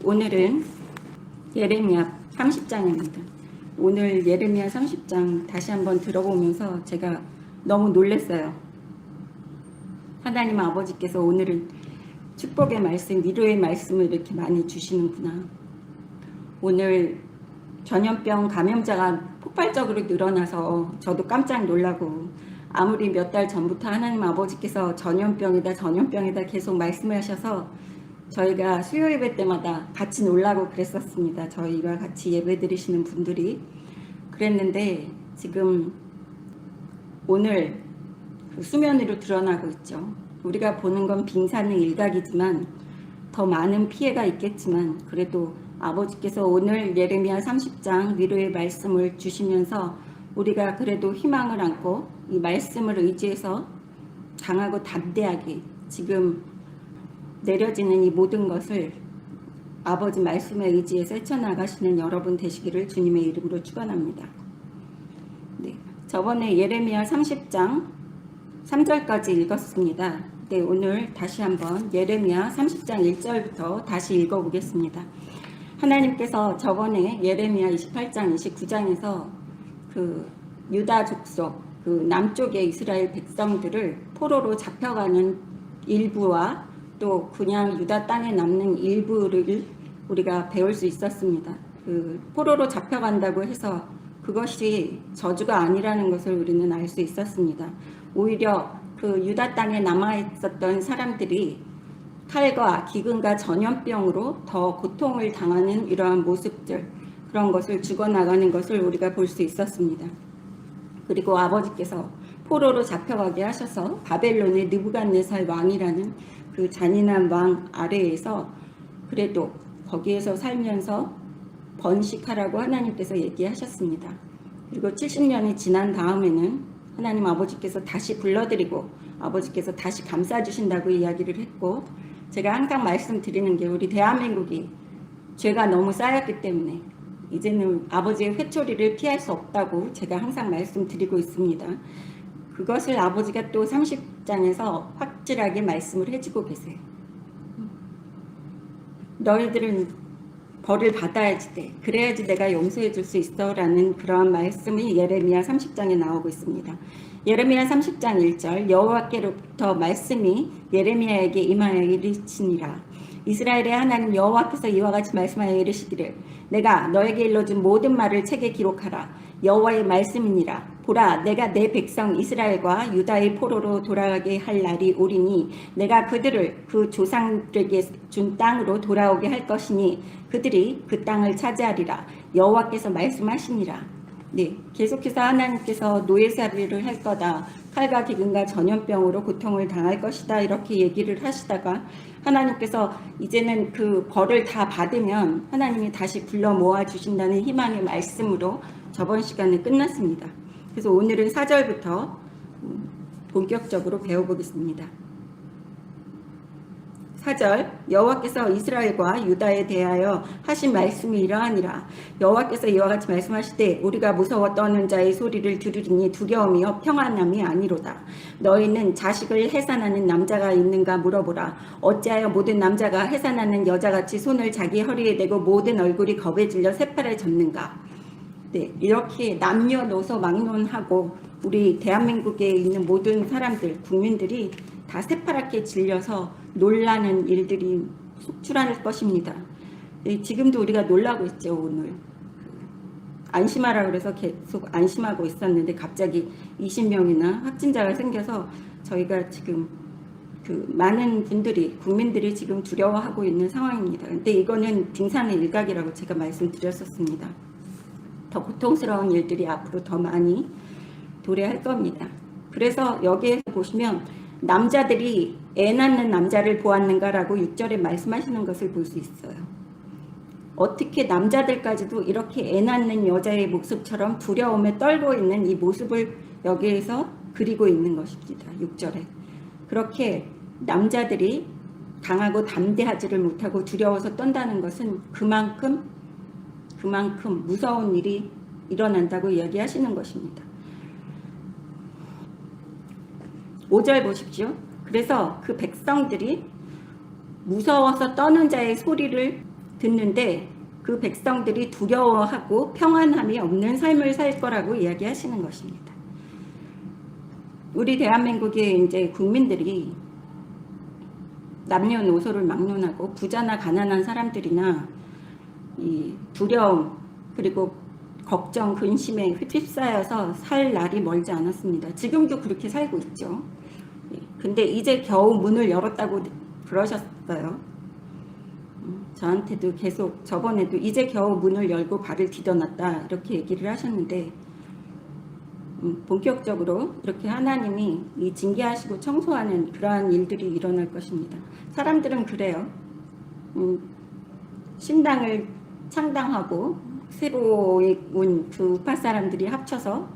오늘은 예레미야 30장입니다. 오늘 예레미야 30장 다시 한번 들어보면서 제가 너무 놀랐어요. 하나님 아버지께서 오늘은 축복의 말씀, 위로의 말씀을 이렇게 많이 주시는구나. 오늘 전염병 감염자가 폭발적으로 늘어나서 저도 깜짝 놀라고, 아무리 몇 달 전부터 하나님 아버지께서 전염병이다 계속 말씀하셔서 저희가 수요 예배 때마다 같이 놀라고 그랬었습니다. 저희가 같이 예배 드리시는 분들이 그랬는데, 지금 오늘 그 수면 위로 드러나고 있죠. 우리가 보는 건 빙산의 일각이지만 더 많은 피해가 있겠지만, 그래도 아버지께서 오늘 예레미야 30장 위로의 말씀을 주시면서 우리가 그래도 희망을 안고 이 말씀을 의지해서 강하고 담대하게 지금 내려지는 이 모든 것을 아버지 말씀에 의지해서 헤쳐나가시는 여러분 되시기를 주님의 이름으로 축원합니다. 네, 저번에 예레미야 30장 3절까지 읽었습니다. 네, 오늘 다시 한번 예레미야 30장 1절부터 다시 읽어보겠습니다. 하나님께서 저번에 예레미야 28장 29장에서 그 유다 족속, 그 남쪽의 이스라엘 백성들을 포로로 잡혀가는 일부와 또 그냥 유다 땅에 남는 일부를 우리가 배울 수 있었습니다. 그 포로로 잡혀간다고 해서 그것이 저주가 아니라는 것을 우리는 알 수 있었습니다. 오히려 그 유다 땅에 남아 있었던 사람들이 칼과 기근과 전염병으로 더 고통을 당하는 이러한 모습들, 그런 것을 죽어나가는 것을 우리가 볼 수 있었습니다. 그리고 아버지께서 포로로 잡혀가게 하셔서 바벨론의 느부갓네살 왕이라는 그 잔인한 왕 아래에서 그래도 거기에서 살면서 번식하라고 하나님께서 얘기하셨습니다. 그리고 70년이 지난 다음에는 하나님 아버지께서 다시 불러드리고 아버지께서 다시 감싸주신다고 이야기를 했고, 제가 항상 말씀드리는 게 우리 대한민국이 죄가 너무 쌓였기 때문에 이제는 아버지의 회초리를 피할 수 없다고 제가 항상 말씀드리고 있습니다. 그것을 아버지가 또 30장에서 확실하게 말씀을 해주고 계세요. 너희들은 벌을 받아야지 돼. 그래야지 내가 용서해 줄 수 있어 라는 그러한 말씀이 예레미야 30장에 나오고 있습니다. 예레미야 30장 1절, 여호와께로부터 말씀이 예레미야에게 임하여 이르시니라. 이스라엘의 하나님 여호와께서 이와 같이 말씀하여 이르시기를, 내가 너에게 일러준 모든 말을 책에 기록하라. 여호와의 말씀이니라. 보라, 내가 내 백성 이스라엘과 유다의 포로로 돌아가게 할 날이 오리니 내가 그들을 그 조상들에게 준 땅으로 돌아오게 할 것이니 그들이 그 땅을 차지하리라. 여호와께서 말씀하시니라. 네, 계속해서 하나님께서 노예살이를 할 거다, 칼과 기근과 전염병으로 고통을 당할 것이다, 이렇게 얘기를 하시다가 하나님께서 이제는 그 벌을 다 받으면 하나님이 다시 불러 모아 주신다는 희망의 말씀으로 저번 시간에 끝났습니다. 그래서 오늘은 4절부터 본격적으로 배워보겠습니다. 4절, 여호와께서 이스라엘과 유다에 대하여 하신 말씀이 이러하니라. 여호와께서 이와 같이 말씀하시되, 우리가 무서워 떠는 자의 소리를 들으리니 두려움이여 평안함이 아니로다. 너희는 자식을 해산하는 남자가 있는가 물어보라. 어찌하여 모든 남자가 해산하는 여자같이 손을 자기 허리에 대고 모든 얼굴이 겁에 질려 새파래졌는가. 네, 이렇게 남녀노소 막론하고 우리 대한민국에 있는 모든 사람들, 국민들이 다 새파랗게 질려서 놀라는 일들이 속출할 것입니다. 지금도 우리가 놀라고 있죠. 오늘 안심하라 그래서 계속 안심하고 있었는데 갑자기 20명이나 확진자가 생겨서 저희가 지금 그 많은 분들이, 국민들이 지금 두려워하고 있는 상황입니다. 근데 이거는 빙산의 일각이라고 제가 말씀드렸었습니다. 더 고통스러운 일들이 앞으로 더 많이 도래할 겁니다. 그래서 여기에 보시면 남자들이 애 낳는 남자를 보았는가라고 6절에 말씀하시는 것을 볼 수 있어요. 어떻게 남자들까지도 이렇게 애 낳는 여자의 모습처럼 두려움에 떨고 있는 이 모습을 여기에서 그리고 있는 것입니다. 6절에. 그렇게 남자들이 강하고 담대하지를 못하고 두려워서 떤다는 것은 그만큼 무서운 일이 일어난다고 이야기하시는 것입니다. 5절 보십시오. 그래서 그 백성들이 무서워서 떠는 자의 소리를 듣는데 그 백성들이 두려워하고 평안함이 없는 삶을 살 거라고 이야기하시는 것입니다. 우리 대한민국의 이제 국민들이 남녀노소를 막론하고 부자나 가난한 사람들이나 이 두려움 그리고 걱정, 근심에 휩싸여서 살 날이 멀지 않았습니다. 지금도 그렇게 살고 있죠. 근데 이제 겨우 문을 열었다고 그러셨어요. 저한테도 계속 저번에도 이제 겨우 문을 열고 발을 디뎌놨다 이렇게 얘기를 하셨는데 본격적으로 이렇게 하나님이 이 징계하시고 청소하는 그러한 일들이 일어날 것입니다. 사람들은 그래요. 신당을 창당하고 새로 온 그 우파 사람들이 합쳐서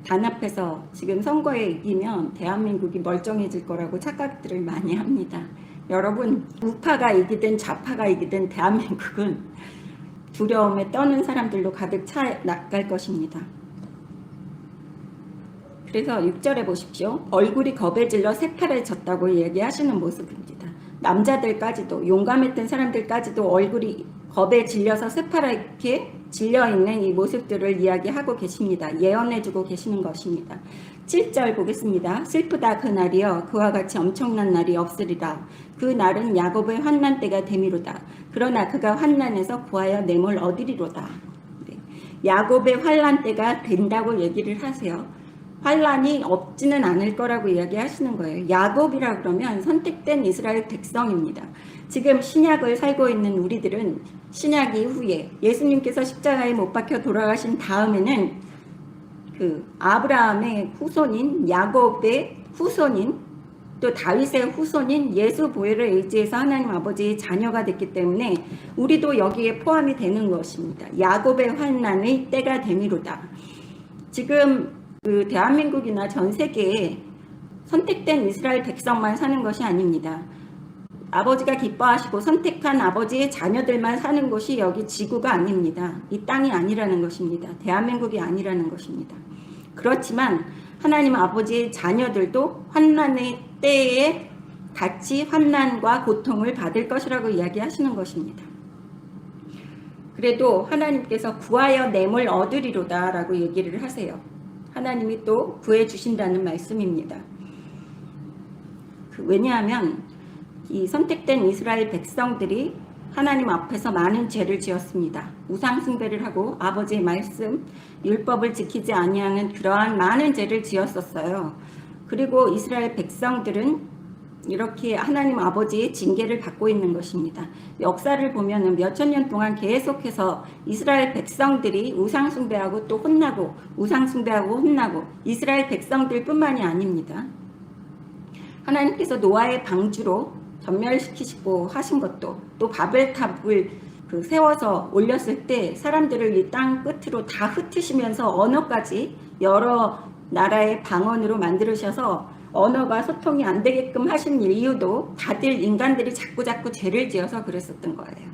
단합해서 지금 선거에 이기면 대한민국이 멀쩡해질 거라고 착각들을 많이 합니다. 여러분, 우파가 이기든 좌파가 이기든 대한민국은 두려움에 떠는 사람들로 가득 차 나갈 것입니다. 그래서 6절에 보십시오. 얼굴이 겁에 질러 새파래졌다고 얘기하시는 모습입니다. 남자들까지도 용감했던 사람들까지도 얼굴이 겁에 질려서 새파랗게 질려있는 이 모습들을 이야기하고 계십니다. 예언해주고 계시는 것입니다. 7절 보겠습니다. 슬프다 그 날이여 그와 같이 엄청난 날이 없으리라. 그 날은 야곱의 환난 때가 되미로다. 그러나 그가 환난에서 구하여 내몰 얻으리로다. 네. 야곱의 환난 때가 된다고 얘기를 하세요. 환난이 없지는 않을 거라고 이야기하시는 거예요. 야곱이라 그러면 선택된 이스라엘 백성입니다. 지금 신약을 살고 있는 우리들은 신약 이후에 예수님께서 십자가에 못 박혀 돌아가신 다음에는 그 아브라함의 후손인 야곱의 후손인 또 다윗의 후손인 예수 보혈을 의지해서 하나님 아버지의 자녀가 됐기 때문에 우리도 여기에 포함이 되는 것입니다. 야곱의 환난의 때가 되미로다. 지금 그 대한민국이나 전 세계에 선택된 이스라엘 백성만 사는 것이 아닙니다. 아버지가 기뻐하시고 선택한 아버지의 자녀들만 사는 곳이 여기 지구가 아닙니다. 이 땅이 아니라는 것입니다. 대한민국이 아니라는 것입니다. 그렇지만 하나님 아버지의 자녀들도 환난의 때에 같이 환난과 고통을 받을 것이라고 이야기하시는 것입니다. 그래도 하나님께서 구하여 내몰 얻으리로다 라고 얘기를 하세요. 하나님이 또 구해주신다는 말씀입니다. 왜냐하면 이 선택된 이스라엘 백성들이 하나님 앞에서 많은 죄를 지었습니다. 우상 숭배를 하고 아버지의 말씀, 율법을 지키지 아니하는 그러한 많은 죄를 지었었어요. 그리고 이스라엘 백성들은 이렇게 하나님 아버지의 징계를 받고 있는 것입니다. 역사를 보면 몇천 년 동안 계속해서 이스라엘 백성들이 우상 숭배하고 또 혼나고 우상 숭배하고 혼나고 이스라엘 백성들뿐만이 아닙니다. 하나님께서 노아의 방주로 전멸시키시고 하신 것도 또 바벨탑을 세워서 올렸을 때 사람들을 이 땅 끝으로 다 흩으시면서 언어까지 여러 나라의 방언으로 만들으셔서 언어가 소통이 안 되게끔 하신 이유도 다들 인간들이 자꾸 죄를 지어서 그랬었던 거예요.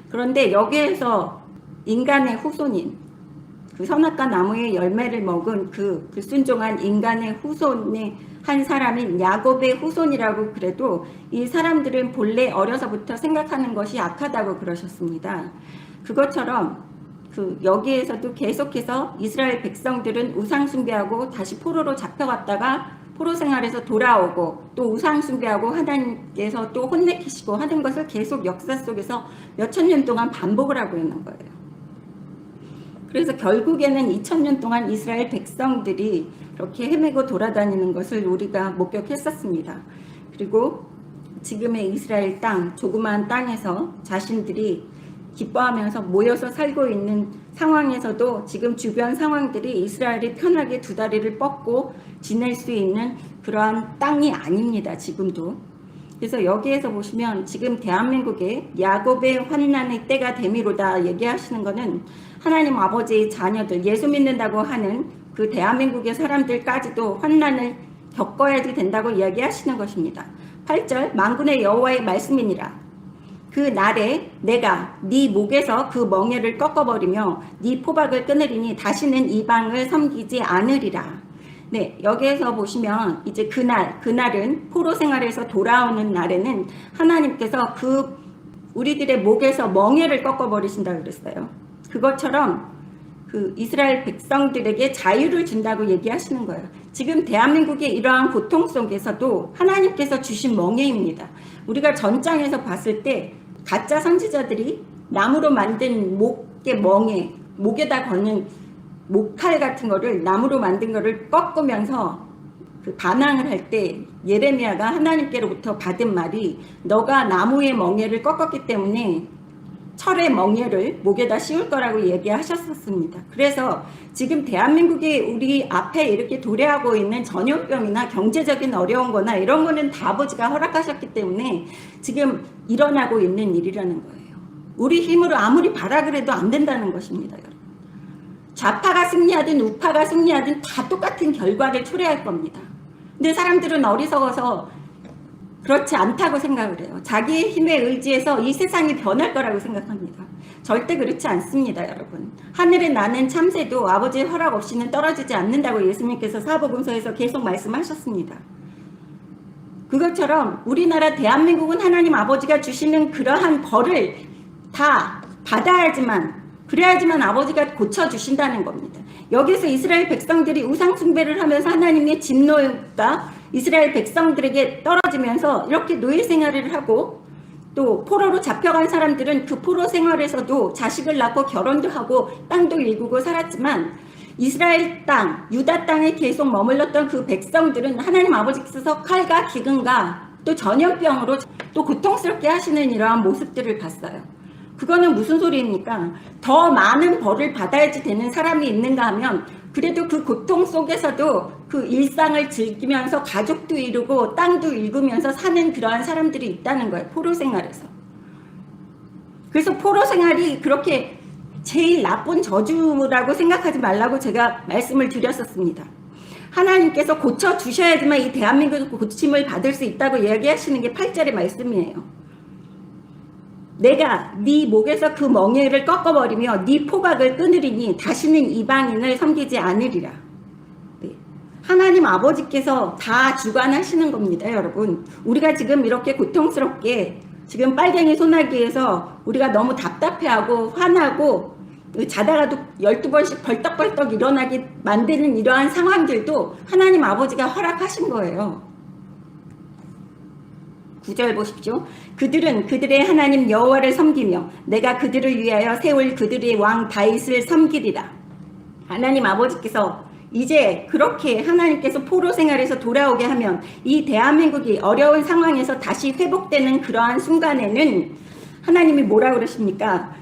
그런데 여기에서 인간의 후손인 그 선악과 나무의 열매를 먹은 그 불순종한 인간의 후손의 한 사람인 야곱의 후손이라고 그래도 이 사람들은 본래 어려서부터 생각하는 것이 악하다고 그러셨습니다. 그것처럼 여기에서도 계속해서 이스라엘 백성들은 우상 숭배하고 다시 포로로 잡혀갔다가 포로 생활에서 돌아오고 또 우상 숭배하고 하나님께서 또 혼내키시고 하는 것을 계속 역사 속에서 몇천 년 동안 반복을 하고 있는 거예요. 그래서 결국에는 2000년 동안 이스라엘 백성들이 이렇게 헤매고 돌아다니는 것을 우리가 목격했었습니다. 그리고 지금의 이스라엘 땅, 조그마한 땅에서 자신들이 기뻐하면서 모여서 살고 있는 상황에서도 지금 주변 상황들이 이스라엘이 편하게 두 다리를 뻗고 지낼 수 있는 그러한 땅이 아닙니다. 지금도. 그래서 여기에서 보시면 지금 대한민국의 야곱의 환난의 때가 되미로다 얘기하시는 것은 하나님 아버지의 자녀들, 예수 믿는다고 하는 그 대한민국의 사람들까지도 환난을 겪어야지 된다고 이야기하시는 것입니다. 8절 만군의 여호와의 말씀이니라. 그 날에 내가 네 목에서 그 멍에를 꺾어버리며 네 포박을 끊으리니 다시는 이방을 섬기지 않으리라. 네, 여기에서 보시면 이제 그날은 포로 생활에서 돌아오는 날에는 하나님께서 그 우리들의 목에서 멍에를 꺾어버리신다 그랬어요. 그것처럼 그 이스라엘 백성들에게 자유를 준다고 얘기하시는 거예요. 지금 대한민국의 이러한 고통 속에서도 하나님께서 주신 멍에입니다. 우리가 전장에서 봤을 때 가짜 선지자들이 나무로 만든 목의 멍에, 목에다 거는 목칼 같은 거를 나무로 만든 거를 꺾으면서 그 반항을 할 때 예레미야가 하나님께로부터 받은 말이 너가 나무의 멍에를 꺾었기 때문에 철의 멍에를 목에다 씌울 거라고 얘기하셨었습니다. 그래서 지금 대한민국이 우리 앞에 이렇게 도래하고 있는 전염병이나 경제적인 어려운 거나 이런 거는 다 아버지가 허락하셨기 때문에 지금 일어나고 있는 일이라는 거예요. 우리 힘으로 아무리 바라 그래도 안 된다는 것입니다. 여러분. 좌파가 승리하든 우파가 승리하든 다 똑같은 결과를 초래할 겁니다. 근데 사람들은 어리석어서 그렇지 않다고 생각을 해요. 자기의 힘에 의지해서 이 세상이 변할 거라고 생각합니다. 절대 그렇지 않습니다, 여러분. 하늘에 나는 참새도 아버지의 허락 없이는 떨어지지 않는다고 예수님께서 사복음서에서 계속 말씀하셨습니다. 그것처럼 우리나라 대한민국은 하나님 아버지가 주시는 그러한 벌을 다 받아야지만, 그래야지만 아버지가 고쳐주신다는 겁니다. 여기서 이스라엘 백성들이 우상 숭배를 하면서 하나님의 진노가 이스라엘 백성들에게 떨어지면서 이렇게 노예 생활을 하고 또 포로로 잡혀간 사람들은 그 포로 생활에서도 자식을 낳고 결혼도 하고 땅도 일구고 살았지만 이스라엘 땅, 유다 땅에 계속 머물렀던 그 백성들은 하나님 아버지께서 칼과 기근과 또 전염병으로 또 고통스럽게 하시는 이러한 모습들을 봤어요. 그거는 무슨 소리입니까? 더 많은 벌을 받아야지 되는 사람이 있는가 하면 그래도 그 고통 속에서도 그 일상을 즐기면서 가족도 이루고 땅도 일구면서 사는 그러한 사람들이 있다는 거예요. 포로 생활에서. 그래서 포로 생활이 그렇게 제일 나쁜 저주라고 생각하지 말라고 제가 말씀을 드렸었습니다. 하나님께서 고쳐주셔야지만 이 대한민국이 고침을 받을 수 있다고 이야기하시는 게 8절의 말씀이에요. 내가 네 목에서 그 멍에를 꺾어버리며 네 포각을 끊으리니 다시는 이방인을 섬기지 않으리라. 네. 하나님 아버지께서 다 주관하시는 겁니다, 여러분. 우리가 지금 이렇게 고통스럽게 지금 빨갱이 소나기에서 우리가 너무 답답해하고 화나고 자다가도 12번씩 벌떡벌떡 일어나게 만드는 이러한 상황들도 하나님 아버지가 허락하신 거예요. 9절 보십시오. 그들은 그들의 하나님 여호와를 섬기며 내가 그들을 위하여 세울 그들의 왕 다윗을 섬기리라. 하나님 아버지께서 이제 그렇게 하나님께서 포로 생활에서 돌아오게 하면 이 대한민국이 어려운 상황에서 다시 회복되는 그러한 순간에는 하나님이 뭐라 그러십니까?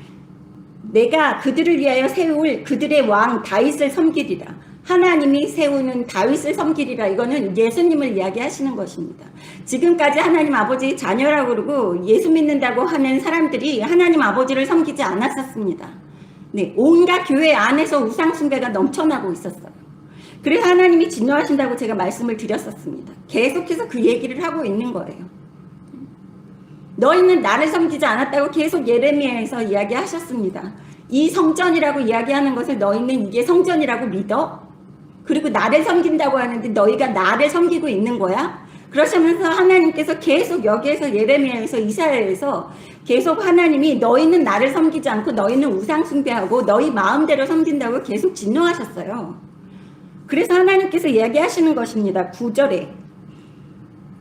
내가 그들을 위하여 세울 그들의 왕 다윗을 섬기리라. 하나님이 세우는 다윗을 섬기리라. 이거는 예수님을 이야기하시는 것입니다. 지금까지 하나님 아버지 자녀라고 그러고 예수 믿는다고 하는 사람들이 하나님 아버지를 섬기지 않았었습니다. 네, 온갖 교회 안에서 우상 숭배가 넘쳐나고 있었어요. 그래서 하나님이 진노하신다고 제가 말씀을 드렸었습니다. 계속해서 그 얘기를 하고 있는 거예요. 너희는 나를 섬기지 않았다고 계속 예레미야에서 이야기하셨습니다. 이 성전이라고 이야기하는 것을 너희는 이게 성전이라고 믿어? 그리고 나를 섬긴다고 하는데 너희가 나를 섬기고 있는 거야? 그러시면서 하나님께서 계속 여기에서 예레미야에서 이사야에서 계속 하나님이 너희는 나를 섬기지 않고 너희는 우상 숭배하고 너희 마음대로 섬긴다고 계속 진노하셨어요. 그래서 하나님께서 이야기하시는 것입니다. 9절에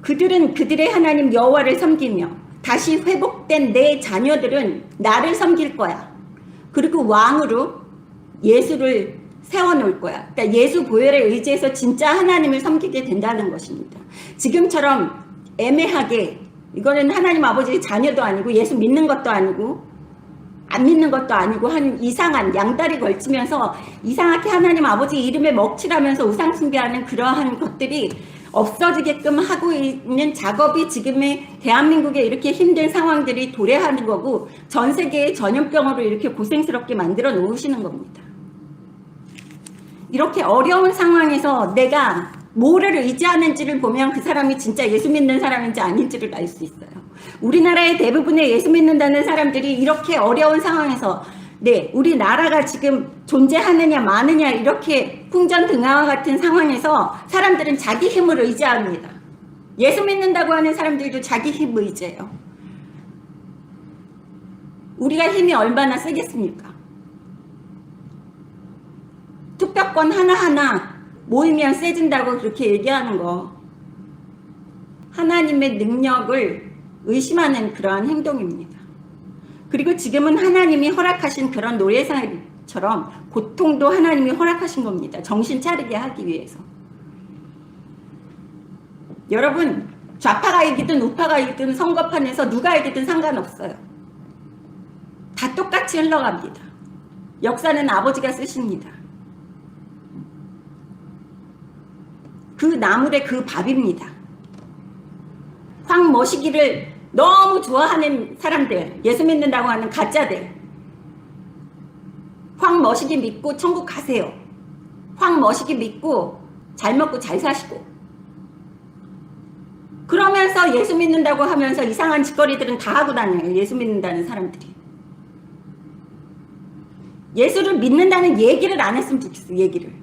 그들은 그들의 하나님 여호와를 섬기며 다시 회복된 내 자녀들은 나를 섬길 거야. 그리고 왕으로 예수를 세워놓을 거야. 그러니까 예수 보혈에 의지해서 진짜 하나님을 섬기게 된다는 것입니다. 지금처럼 애매하게 이거는 하나님 아버지의 자녀도 아니고 예수 믿는 것도 아니고 안 믿는 것도 아니고 한 이상한 양다리 걸치면서 이상하게 하나님 아버지 이름에 먹칠하면서 우상 숭배하는 그러한 것들이 없어지게끔 하고 있는 작업이 지금의 대한민국에 이렇게 힘든 상황들이 도래하는 거고 전 세계의 전염병으로 이렇게 고생스럽게 만들어 놓으시는 겁니다. 이렇게 어려운 상황에서 내가 뭐를 의지하는지를 보면 그 사람이 진짜 예수 믿는 사람인지 아닌지를 알 수 있어요. 우리나라의 대부분의 예수 믿는다는 사람들이 이렇게 어려운 상황에서 네, 우리나라가 지금 존재하느냐 마느냐 이렇게 풍전등화와 같은 상황에서 사람들은 자기 힘을 의지합니다. 예수 믿는다고 하는 사람들도 자기 힘 의지해요. 우리가 힘이 얼마나 세겠습니까? 투표권 하나하나 모이면 세진다고 그렇게 얘기하는 거, 하나님의 능력을 의심하는 그러한 행동입니다. 그리고 지금은 하나님이 허락하신 그런 노예사처럼 고통도 하나님이 허락하신 겁니다. 정신 차리게 하기 위해서. 여러분, 좌파가 이기든 우파가 이기든 선거판에서 누가 이기든 상관없어요. 다 똑같이 흘러갑니다. 역사는 아버지가 쓰십니다. 그 나물의 그 밥입니다. 황머시기를 너무 좋아하는 사람들, 예수 믿는다고 하는 가짜들, 황머시기 믿고 천국 가세요. 황머시기 믿고 잘 먹고 잘 사시고, 그러면서 예수 믿는다고 하면서 이상한 짓거리들은 다 하고 다녀요. 예수 믿는다는 사람들이. 예수를 믿는다는 얘기를 안 했으면 좋겠어요. 얘기를.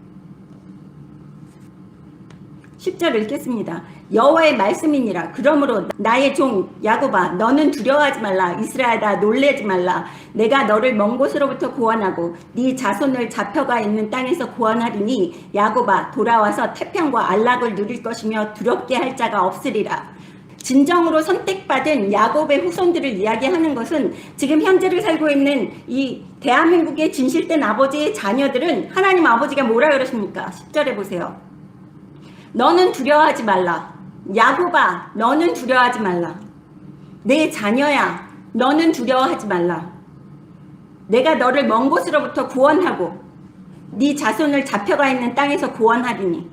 10절 읽겠습니다. 여호와의 말씀이니라. 그러므로 나의 종 야곱아, 너는 두려워하지 말라. 이스라엘아, 놀라지 말라. 내가 너를 먼 곳으로부터 구원하고 네 자손을 잡혀가 있는 땅에서 구원하리니 야곱아, 돌아와서 태평과 안락을 누릴 것이며 두렵게 할 자가 없으리라. 진정으로 선택받은 야곱의 후손들을 이야기하는 것은 지금 현재를 살고 있는 이 대한민국의 진실된 아버지의 자녀들은 하나님 아버지가 뭐라 그러십니까? 10절에 보세요. 너는 두려워하지 말라. 야곱아, 너는 두려워하지 말라. 내 자녀야, 너는 두려워하지 말라. 내가 너를 먼 곳으로부터 구원하고 네 자손을 잡혀가 있는 땅에서 구원하리니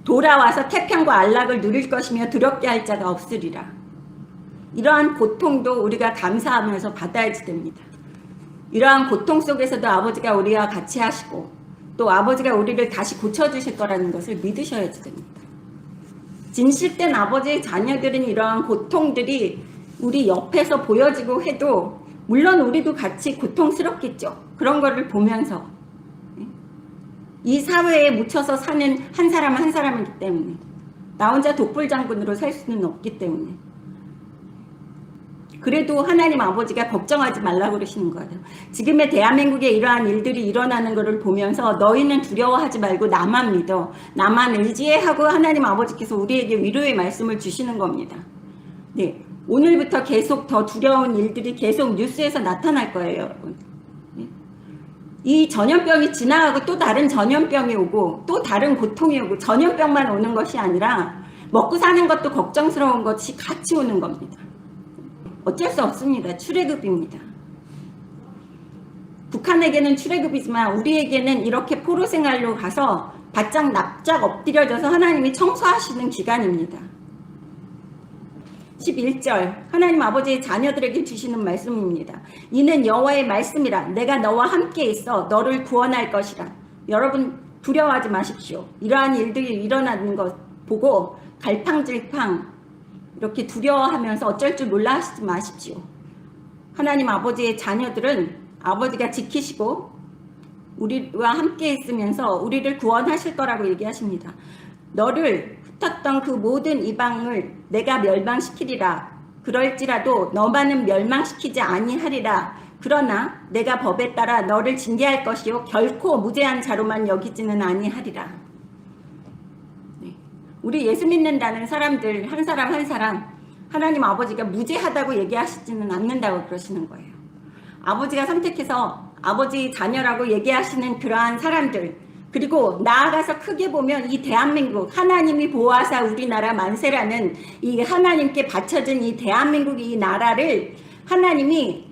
돌아와서 태평과 안락을 누릴 것이며 두렵게 할 자가 없으리라. 이러한 고통도 우리가 감사하면서 받아야지 됩니다. 이러한 고통 속에서도 아버지가 우리와 같이 하시고 또 아버지가 우리를 다시 고쳐주실 거라는 것을 믿으셔야지 됩니다. 진실된 아버지의 자녀들은 이러한 고통들이 우리 옆에서 보여지고 해도 물론 우리도 같이 고통스럽겠죠. 그런 거를 보면서 이 사회에 묻혀서 사는 한 사람 한 사람이기 때문에 나 혼자 독불장군으로 살 수는 없기 때문에 그래도 하나님 아버지가 걱정하지 말라고 그러시는 거예요. 지금의 대한민국에 이러한 일들이 일어나는 것을 보면서 너희는 두려워하지 말고 나만 믿어. 나만 의지해 하고 하나님 아버지께서 우리에게 위로의 말씀을 주시는 겁니다. 네, 오늘부터 계속 더 두려운 일들이 계속 뉴스에서 나타날 거예요, 여러분. 네. 이 전염병이 지나가고 또 다른 전염병이 오고 또 다른 고통이 오고 전염병만 오는 것이 아니라 먹고 사는 것도 걱정스러운 것이 같이 오는 겁니다. 어쩔 수 없습니다. 출애굽입니다. 북한에게는 출애굽이지만 우리에게는 이렇게 포로 생활로 가서 바짝 납작 엎드려져서 하나님이 청소하시는 기간입니다. 11절 하나님 아버지의 자녀들에게 주시는 말씀입니다. 이는 여호와의 말씀이라. 내가 너와 함께 있어 너를 구원할 것이라. 여러분 두려워하지 마십시오. 이러한 일들이 일어나는 것 보고 갈팡질팡 이렇게 두려워하면서 어쩔 줄 몰라 하시지 마십시오. 하나님 아버지의 자녀들은 아버지가 지키시고 우리와 함께 있으면서 우리를 구원하실 거라고 얘기하십니다. 너를 흩었던 그 모든 이방을 내가 멸망시키리라. 그럴지라도 너만은 멸망시키지 아니하리라. 그러나 내가 법에 따라 너를 징계할 것이요 결코 무죄한 자로만 여기지는 아니하리라. 우리 예수 믿는다는 사람들 한 사람 한 사람 하나님 아버지가 무죄하다고 얘기하시지는 않는다고 그러시는 거예요. 아버지가 선택해서 아버지 자녀라고 얘기하시는 그러한 사람들 그리고 나아가서 크게 보면 이 대한민국 하나님이 보호하사 우리나라 만세라는 이 하나님께 바쳐진 이 대한민국 이 나라를 하나님이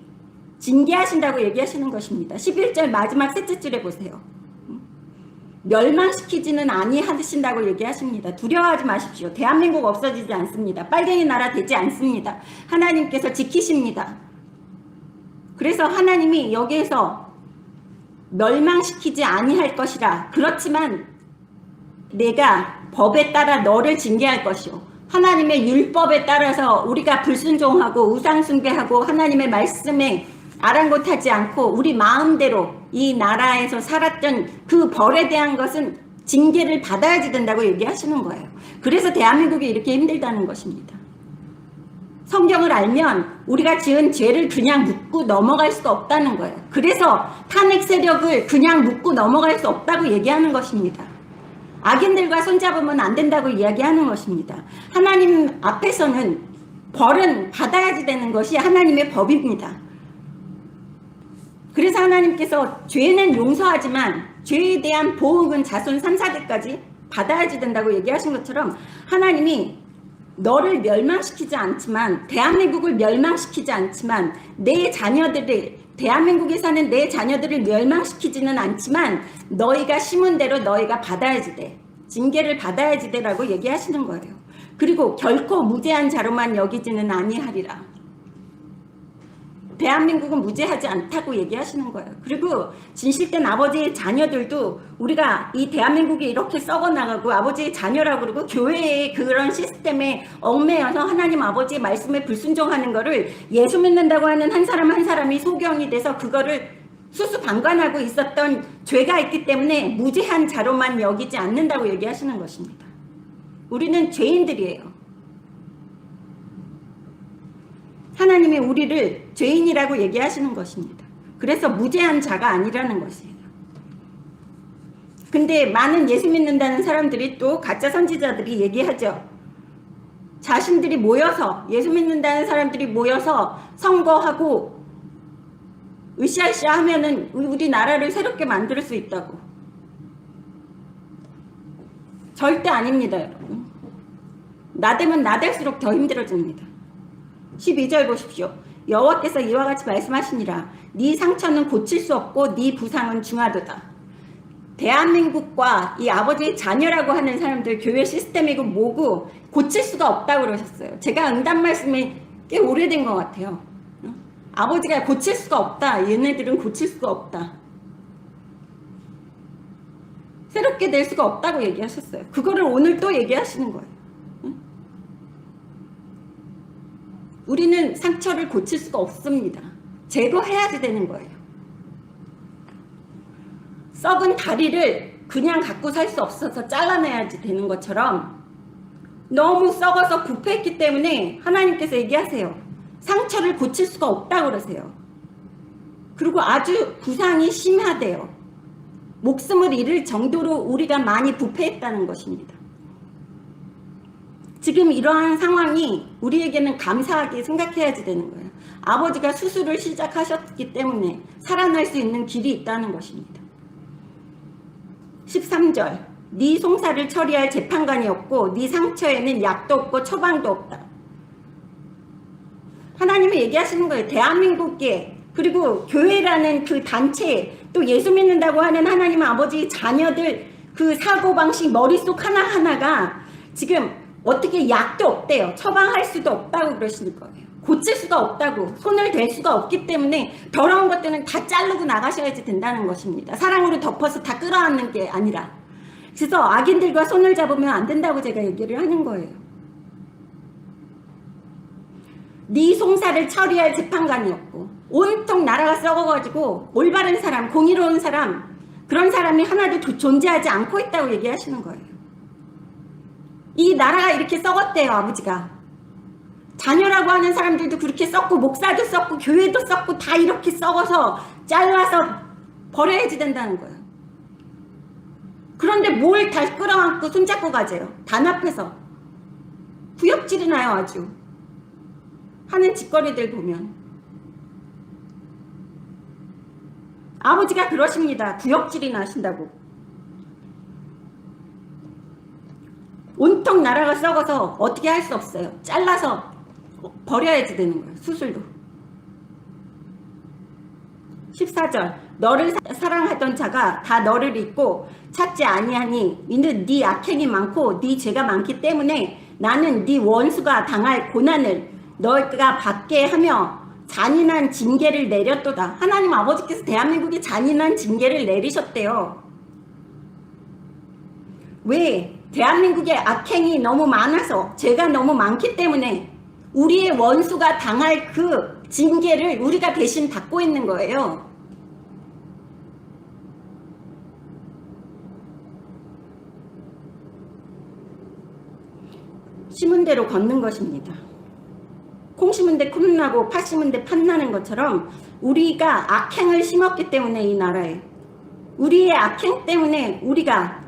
징계하신다고 얘기하시는 것입니다. 11절 마지막 셋째 줄에 보세요. 멸망시키지는 아니하신다고 얘기하십니다. 두려워하지 마십시오. 대한민국 없어지지 않습니다. 빨갱이 나라 되지 않습니다. 하나님께서 지키십니다. 그래서 하나님이 여기에서 멸망시키지 아니할 것이라. 그렇지만 내가 법에 따라 너를 징계할 것이요. 하나님의 율법에 따라서 우리가 불순종하고 우상숭배하고 하나님의 말씀에 아랑곳하지 않고 우리 마음대로 이 나라에서 살았던 그 벌에 대한 것은 징계를 받아야지 된다고 얘기하시는 거예요. 그래서 대한민국이 이렇게 힘들다는 것입니다. 성경을 알면 우리가 지은 죄를 그냥 묻고 넘어갈 수가 없다는 거예요. 그래서 탄핵 세력을 그냥 묻고 넘어갈 수 없다고 얘기하는 것입니다. 악인들과 손잡으면 안 된다고 이야기하는 것입니다. 하나님 앞에서는 벌은 받아야지 되는 것이 하나님의 법입니다. 그래서 하나님께서 죄는 용서하지만 죄에 대한 보응은 자손 3, 4대까지 받아야지 된다고 얘기하신 것처럼 하나님이 너를 멸망시키지 않지만, 대한민국을 멸망시키지 않지만, 내 자녀들을, 대한민국에 사는 내 자녀들을 멸망시키지는 않지만 너희가 심은 대로 너희가 받아야지 돼. 징계를 받아야지 돼라고 얘기하시는 거예요. 그리고 결코 무죄한 자로만 여기지는 아니하리라. 대한민국은 무죄하지 않다고 얘기하시는 거예요. 그리고 진실된 아버지의 자녀들도 우리가 이 대한민국이 이렇게 썩어나가고 아버지의 자녀라고 그러고 교회의 그런 시스템에 얽매여서 하나님 아버지의 말씀에 불순종하는 거를 예수 믿는다고 하는 한 사람 한 사람이 소경이 돼서 그거를 수수방관하고 있었던 죄가 있기 때문에 무죄한 자로만 여기지 않는다고 얘기하시는 것입니다. 우리는 죄인들이에요. 하나님이 우리를 죄인이라고 얘기하시는 것입니다. 그래서 무죄한 자가 아니라는 것이에요. 근데 많은 예수 믿는다는 사람들이 또 가짜 선지자들이 얘기하죠. 자신들이 모여서, 예수 믿는다는 사람들이 모여서 선거하고 으쌰으쌰 하면은 우리나라를 새롭게 만들 수 있다고. 절대 아닙니다, 여러분. 나대면 나댈수록 더 힘들어집니다. 12절 보십시오. 여호와께서 이와 같이 말씀하시니라. 네 상처는 고칠 수 없고 네 부상은 중하도다. 대한민국과 이 아버지의 자녀라고 하는 사람들, 교회 시스템이고 뭐고 고칠 수가 없다고 그러셨어요. 제가 응답 말씀이 꽤 오래된 것 같아요. 아버지가 고칠 수가 없다. 얘네들은 고칠 수가 없다. 새롭게 될 수가 없다고 얘기하셨어요. 그거를 오늘 또 얘기하시는 거예요. 우리는 상처를 고칠 수가 없습니다. 제거해야지 되는 거예요. 썩은 다리를 그냥 갖고 살 수 없어서 잘라내야지 되는 것처럼 너무 썩어서 부패했기 때문에 하나님께서 얘기하세요. 상처를 고칠 수가 없다고 그러세요. 그리고 아주 부상이 심하대요. 목숨을 잃을 정도로 우리가 많이 부패했다는 것입니다. 지금 이러한 상황이 우리에게는 감사하게 생각해야지 되는 거예요. 아버지가 수술을 시작하셨기 때문에 살아날 수 있는 길이 있다는 것입니다. 13절. 네 송사를 처리할 재판관이 없고 네 상처에는 약도 없고 처방도 없다. 하나님이 얘기하시는 거예요. 대한민국에, 그리고 교회라는 그 단체, 또 예수 믿는다고 하는 하나님 아버지 자녀들 그 사고방식 머릿속 하나하나가 지금 어떻게 약도 없대요. 처방할 수도 없다고 그러시는 거예요. 고칠 수가 없다고, 손을 댈 수가 없기 때문에 더러운 것들은 다 자르고 나가셔야지 된다는 것입니다. 사랑으로 덮어서 다 끌어안는 게 아니라. 그래서 악인들과 손을 잡으면 안 된다고 제가 얘기를 하는 거예요. 네 송사를 처리할 재판관이 없고 온통 나라가 썩어가지고 올바른 사람, 공의로운 사람, 그런 사람이 하나도 존재하지 않고 있다고 얘기하시는 거예요. 이 나라가 이렇게 썩었대요. 아버지가. 자녀라고 하는 사람들도 그렇게 썩고 목사도 썩고 교회도 썩고 다 이렇게 썩어서 잘라서 버려야지 된다는 거예요. 그런데 뭘 다 끌어안고 손잡고 가재요. 단 앞에서. 구역질이 나요. 아주. 하는 짓거리들 보면. 아버지가 그러십니다. 구역질이 나신다고. 온통 나라가 썩어서 어떻게 할 수 없어요. 잘라서 버려야지 되는 거예요. 수술도. 14절. 너를 사랑하던 자가 다 너를 잊고 찾지 아니하니 이는 네 악행이 많고 네 죄가 많기 때문에 나는 네 원수가 당할 고난을 너희가 받게 하며 잔인한 징계를 내렸도다. 하나님 아버지께서 대한민국에 잔인한 징계를 내리셨대요. 왜? 대한민국의 악행이 너무 많아서, 죄가 너무 많기 때문에 우리의 원수가 당할 그 징계를 우리가 대신 받고 있는 거예요. 심은 대로 걷는 것입니다. 콩 심은 데 콩 나고 팥 심은 데 팥 나는 것처럼 우리가 악행을 심었기 때문에 이 나라에, 우리의 악행 때문에 우리가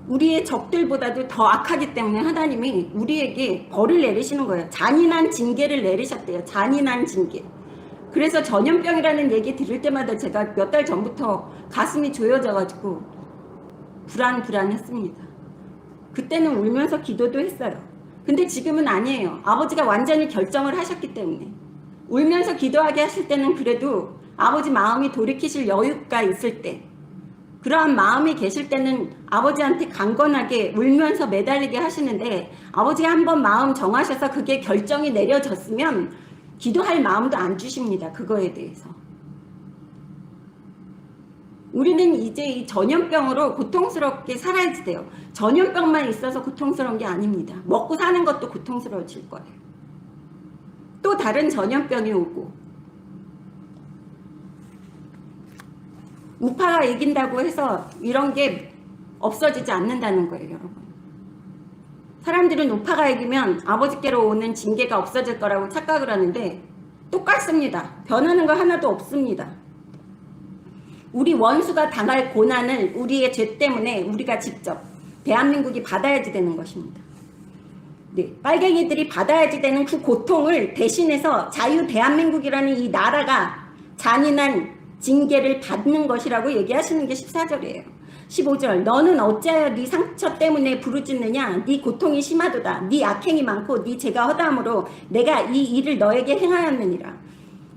우리의 적들보다도 더 악하기 때문에 하나님이 우리에게 벌을 내리시는 거예요. 잔인한 징계를 내리셨대요. 잔인한 징계. 그래서 전염병이라는 얘기 들을 때마다 제가 몇 달 전부터 가슴이 조여져가지고 불안했습니다. 그때는 울면서 기도도 했어요. 근데 지금은 아니에요. 아버지가 완전히 결정을 하셨기 때문에. 울면서 기도하게 하실 때는 그래도 아버지 마음이 돌이키실 여유가 있을 때, 그러한 마음이 계실 때는 아버지한테 강건하게 울면서 매달리게 하시는데, 아버지가 한번 마음 정하셔서 그게 결정이 내려졌으면 기도할 마음도 안 주십니다. 그거에 대해서. 우리는 이제 이 전염병으로 고통스럽게 살아야지 돼요. 전염병만 있어서 고통스러운 게 아닙니다. 먹고 사는 것도 고통스러워질 거예요. 또 다른 전염병이 오고, 우파가 이긴다고 해서 이런 게 없어지지 않는다는 거예요, 여러분. 사람들은 우파가 이기면 아버지께로 오는 징계가 없어질 거라고 착각을 하는데 똑같습니다. 변하는 거 하나도 없습니다. 우리 원수가 당할 고난을 우리의 죄 때문에 우리가 직접 대한민국이 받아야지 되는 것입니다. 네, 빨갱이들이 받아야지 되는 그 고통을 대신해서 자유 대한민국이라는 이 나라가 잔인한 징계를 받는 것이라고 얘기하시는 게 14절이에요. 15절, 너는 어찌하여 네 상처 때문에 부르짖느냐? 네 고통이 심하도다. 네 악행이 많고 네 죄가 허다함으로 내가 이 일을 너에게 행하였느니라.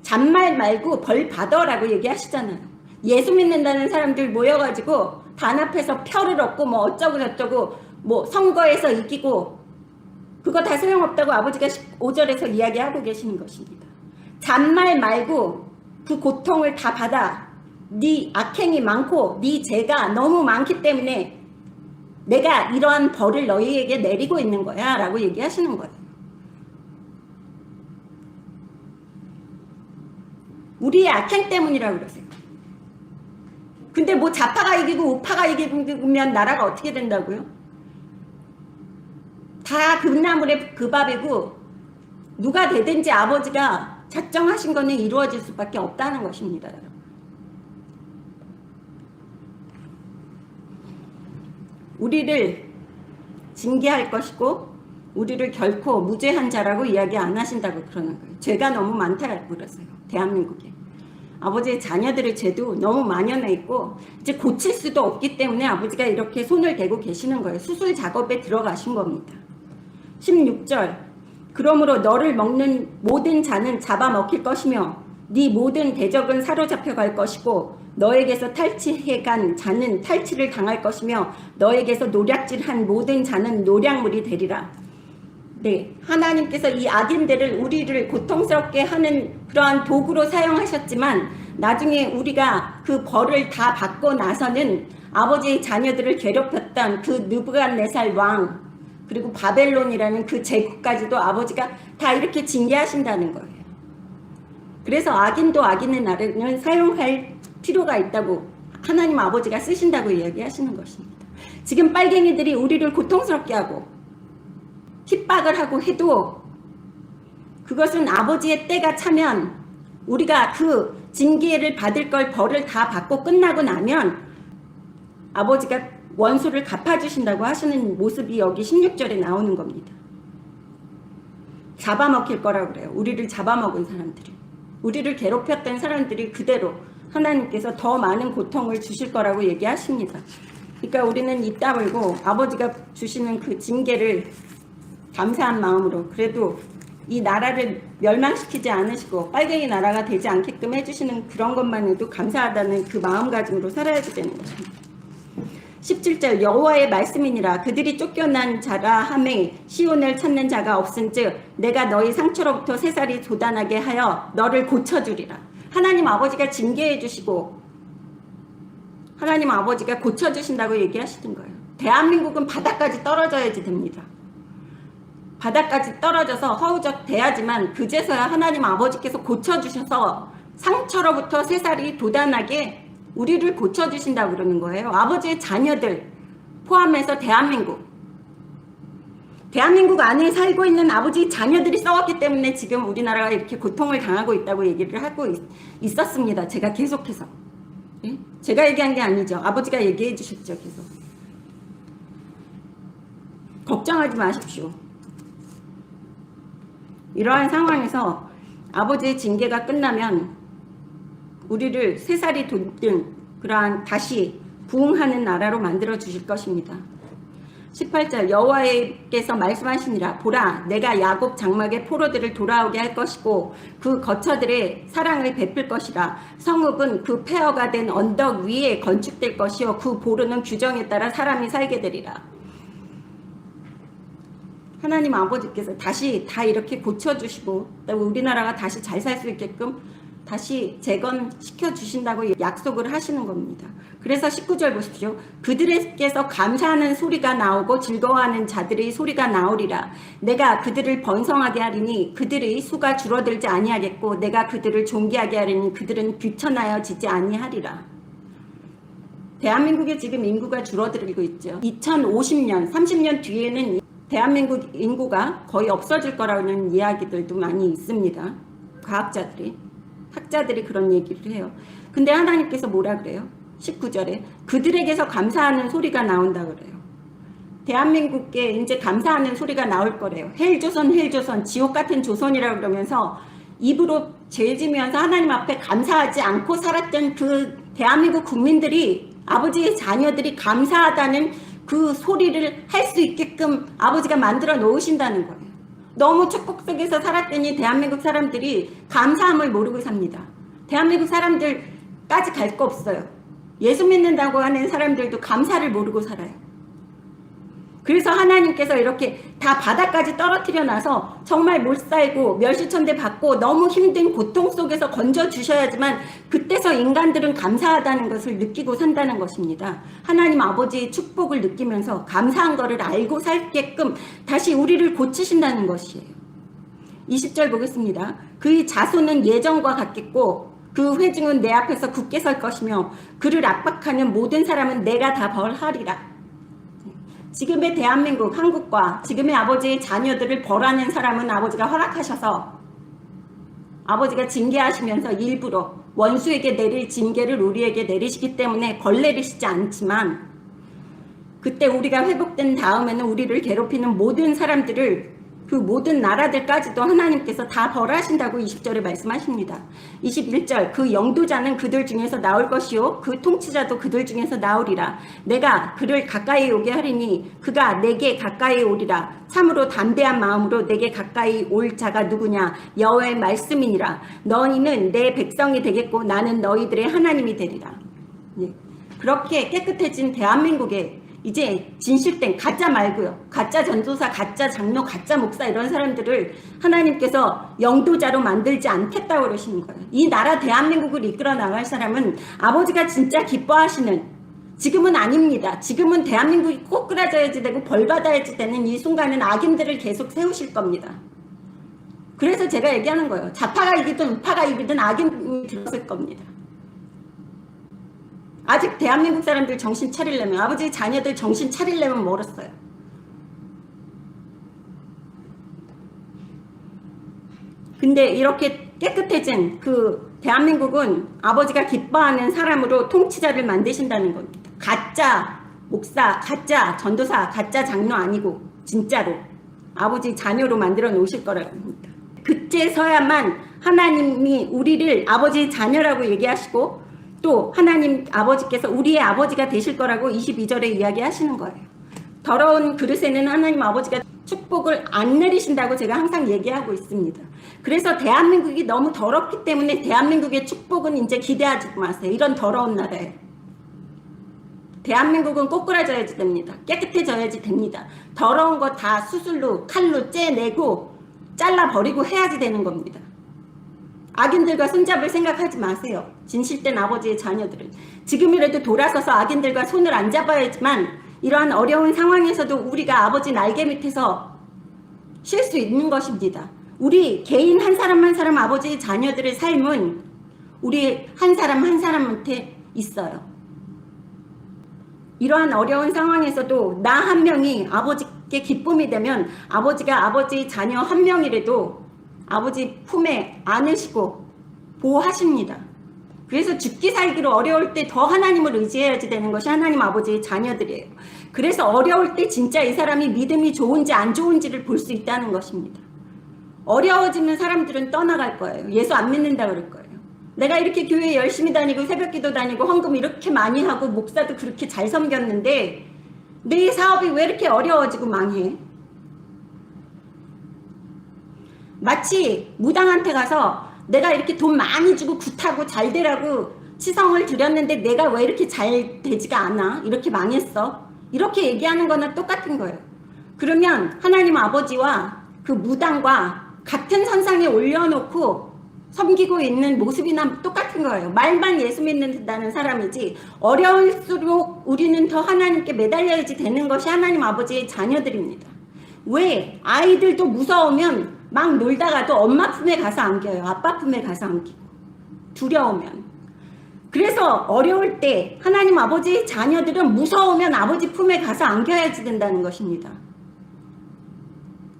잔말 말고 벌 받아라고 얘기하시잖아요. 예수 믿는다는 사람들 모여가지고 단합해서 표를 얻고 뭐 어쩌고 저쩌고 뭐 선거에서 이기고 그거 다 소용없다고 아버지가 15절에서 이야기하고 계시는 것입니다. 잔말 말고 그 고통을 다 받아. 네 악행이 많고 네 죄가 너무 많기 때문에 내가 이러한 벌을 너희에게 내리고 있는 거야 라고 얘기하시는 거예요. 우리의 악행 때문이라고 그러세요. 근데 뭐 좌파가 이기고 우파가 이기면 나라가 어떻게 된다고요? 다 금나물에 그 밥이고 누가 되든지 아버지가 작정하신 거는 이루어질 수밖에 없다는 것입니다. 여러분. 우리를 징계할 것이고 우리를 결코 무죄한 자라고 이야기 안 하신다고 그러는 거예요. 죄가 너무 많다고 그러세요. 대한민국에. 아버지의 자녀들의 죄도 너무 만연해 있고 이제 고칠 수도 없기 때문에 아버지가 이렇게 손을 대고 계시는 거예요. 수술 작업에 들어가신 겁니다. 16절, 그러므로 너를 먹는 모든 자는 잡아먹힐 것이며 네 모든 대적은 사로잡혀 갈 것이고 너에게서 탈취해간 자는 탈취를 당할 것이며 너에게서 노략질한 모든 자는 노략물이 되리라. 네, 하나님께서 이 악인들을 우리를 고통스럽게 하는 그러한 도구로 사용하셨지만 나중에 우리가 그 벌을 다 받고 나서는 아버지의 자녀들을 괴롭혔던 그 느부갓네살 왕 그리고 바벨론이라는 그 제국까지도 아버지가 다 이렇게 징계하신다는 거예요. 그래서 악인도 악인의 날에는 사용할 필요가 있다고 하나님 아버지가 쓰신다고 이야기하시는 것입니다. 지금 빨갱이들이 우리를 고통스럽게 하고 핍박을 하고 해도 그것은 아버지의 때가 차면 우리가 그 징계를 받을 걸 벌을 다 받고 끝나고 나면 아버지가 원수를 갚아주신다고 하시는 모습이 여기 16절에 나오는 겁니다. 잡아먹힐 거라고 그래요. 우리를 잡아먹은 사람들이. 우리를 괴롭혔던 사람들이 그대로 하나님께서 더 많은 고통을 주실 거라고 얘기하십니다. 그러니까 우리는 입 다물고 아버지가 주시는 그 징계를 감사한 마음으로 그래도 이 나라를 멸망시키지 않으시고 빨갱이 나라가 되지 않게끔 해주시는 그런 것만 해도 감사하다는 그 마음가짐으로 살아야지 되는 것입니다. 17절, 여호와의 말씀이니라. 그들이 쫓겨난 자라 하매 시온을 찾는 자가 없은즉 내가 너희 상처로부터 새살이 돋아나게 하여 너를 고쳐주리라. 하나님 아버지가 징계해 주시고 하나님 아버지가 고쳐주신다고 얘기하시는 거예요. 대한민국은 바닥까지 떨어져야지 됩니다. 바닥까지 떨어져서 허우적 돼야지만 그제서야 하나님 아버지께서 고쳐주셔서 상처로부터 새살이 돋아나게 우리를 고쳐주신다고 그러는 거예요. 아버지의 자녀들 포함해서 대한민국 대한민국 안에 살고 있는 아버지 자녀들이 싸웠기 때문에 지금 우리나라가 이렇게 고통을 당하고 있다고 얘기를 하고 있었습니다. 제가 계속해서. 예? 제가 얘기한 게 아니죠. 아버지가 얘기해 주셨죠. 계속. 걱정하지 마십시오. 이러한 상황에서 아버지의 징계가 끝나면 우리를 새살이 돋는 그러한 다시 부흥하는 나라로 만들어 주실 것입니다. 18절 여호와께서 말씀하시니라 보라 내가 야곱 장막의 포로들을 돌아오게 할 것이고 그 거처들의 사랑을 베풀 것이라 성읍은 그 폐허가 된 언덕 위에 건축될 것이요 그 보루는 규정에 따라 사람이 살게 되리라. 하나님 아버지께서 다시 다 이렇게 고쳐주시고 우리나라가 다시 잘 살 수 있게끔 다시 재건시켜 주신다고 약속을 하시는 겁니다. 그래서 19절 보십시오. 그들에게서 감사하는 소리가 나오고 즐거워하는 자들의 소리가 나오리라. 내가 그들을 번성하게 하리니 그들의 수가 줄어들지 아니하겠고 내가 그들을 존귀하게 하리니 그들은 귀천하여지지 아니하리라. 대한민국의 지금 인구가 줄어들고 있죠. 2050년, 30년 뒤에는 대한민국 인구가 거의 없어질 거라는 이야기들도 많이 있습니다. 과학자들이. 학자들이 그런 얘기를 해요. 근데 하나님께서 뭐라 그래요? 19절에 그들에게서 감사하는 소리가 나온다 그래요. 대한민국에 이제 감사하는 소리가 나올 거래요. 헬조선 헬조선 지옥 같은 조선이라고 그러면서 입으로 죄지면서 하나님 앞에 감사하지 않고 살았던 그 대한민국 국민들이 아버지의 자녀들이 감사하다는 그 소리를 할 수 있게끔 아버지가 만들어 놓으신다는 거예요. 너무 축복 속에서 살았더니 대한민국 사람들이 감사함을 모르고 삽니다. 대한민국 사람들까지 갈 거 없어요. 예수 믿는다고 하는 사람들도 감사를 모르고 살아요. 그래서 하나님께서 이렇게 다 바닥까지 떨어뜨려 놔서 정말 못 살고 멸시천대 받고 너무 힘든 고통 속에서 건져주셔야지만 그때서 인간들은 감사하다는 것을 느끼고 산다는 것입니다. 하나님 아버지의 축복을 느끼면서 감사한 것을 알고 살게끔 다시 우리를 고치신다는 것이에요. 20절 보겠습니다. 그의 자손은 예전과 같겠고 그 회중은 내 앞에서 굳게 설 것이며 그를 압박하는 모든 사람은 내가 다 벌하리라. 지금의 대한민국, 한국과 지금의 아버지의 자녀들을 벌하는 사람은 아버지가 허락하셔서 아버지가 징계하시면서 일부러 원수에게 내릴 징계를 우리에게 내리시기 때문에 벌 내리시지 않지만 그때 우리가 회복된 다음에는 우리를 괴롭히는 모든 사람들을 그 모든 나라들까지도 하나님께서 다 벌하신다고 20절에 말씀하십니다. 21절 그 영도자는 그들 중에서 나올 것이요 그 통치자도 그들 중에서 나오리라. 내가 그를 가까이 오게 하리니 그가 내게 가까이 오리라. 참으로 담대한 마음으로 내게 가까이 올 자가 누구냐. 여호와의 말씀이니라. 너희는 내 백성이 되겠고 나는 너희들의 하나님이 되리라. 네. 그렇게 깨끗해진 대한민국에 이제 진실된 가짜 말고요. 가짜 전도사, 가짜 장로, 가짜 목사 이런 사람들을 하나님께서 영도자로 만들지 않겠다고 그러시는 거예요. 이 나라 대한민국을 이끌어 나갈 사람은 아버지가 진짜 기뻐하시는 지금은 아닙니다. 지금은 대한민국이 꼬꾸라져야지 되고 벌받아야지 되는 이 순간은 악인들을 계속 세우실 겁니다. 그래서 제가 얘기하는 거예요. 좌파가 이기든 우파가 이기든 악인이 들었을 겁니다. 아직 대한민국 사람들 정신 차리려면 아버지 자녀들 정신 차리려면 멀었어요. 근데 이렇게 깨끗해진 그 대한민국은 아버지가 기뻐하는 사람으로 통치자를 만드신다는 겁니다. 가짜 목사, 가짜 전도사, 가짜 장로 아니고 진짜로 아버지 자녀로 만들어 놓으실 거라고 합니다. 그때서야만 하나님이 우리를 아버지 자녀라고 얘기하시고 또 하나님 아버지께서 우리의 아버지가 되실 거라고 22절에 이야기하시는 거예요. 더러운 그릇에는 하나님 아버지가 축복을 안 내리신다고 제가 항상 얘기하고 있습니다. 그래서 대한민국이 너무 더럽기 때문에 대한민국의 축복은 이제 기대하지 마세요. 이런 더러운 나라에. 대한민국은 꼬꾸라져야지 됩니다. 깨끗해져야지 됩니다. 더러운 거 다 수술로 칼로 째내고 잘라버리고 해야지 되는 겁니다. 악인들과 손잡을 생각하지 마세요. 진실된 아버지의 자녀들은. 지금이라도 돌아서서 악인들과 손을 안 잡아야지만 이러한 어려운 상황에서도 우리가 아버지 날개 밑에서 쉴 수 있는 것입니다. 우리 개인 한 사람 한 사람 아버지의 자녀들의 삶은 우리 한 사람 한 사람한테 있어요. 이러한 어려운 상황에서도 나 한 명이 아버지 게 기쁨이 되면 아버지가 아버지 자녀 한 명이라도 아버지 품에 안으시고 보호하십니다. 그래서 죽기 살기로 어려울 때 더 하나님을 의지해야지 되는 것이 하나님 아버지의 자녀들이에요. 그래서 어려울 때 진짜 이 사람이 믿음이 좋은지 안 좋은지를 볼 수 있다는 것입니다. 어려워지면 사람들은 떠나갈 거예요. 예수 안 믿는다 그럴 거예요. 내가 이렇게 교회 열심히 다니고 새벽기도 다니고 헌금 이렇게 많이 하고 목사도 그렇게 잘 섬겼는데 내 사업이 왜 이렇게 어려워지고 망해? 마치 무당한테 가서 내가 이렇게 돈 많이 주고 굿하고 잘 되라고 치성을 드렸는데 내가 왜 이렇게 잘 되지가 않아? 이렇게 망했어? 이렇게 얘기하는 거나 똑같은 거예요. 그러면 하나님 아버지와 그 무당과 같은 선상에 올려놓고 섬기고 있는 모습이나 똑같은 거예요. 말만 예수 믿는다는 사람이지 어려울수록 우리는 더 하나님께 매달려야지 되는 것이 하나님 아버지의 자녀들입니다. 왜? 아이들도 무서우면 막 놀다가도 엄마 품에 가서 안겨요. 아빠 품에 가서 안기고 두려우면. 그래서 어려울 때 하나님 아버지의 자녀들은 무서우면 아버지 품에 가서 안겨야지 된다는 것입니다.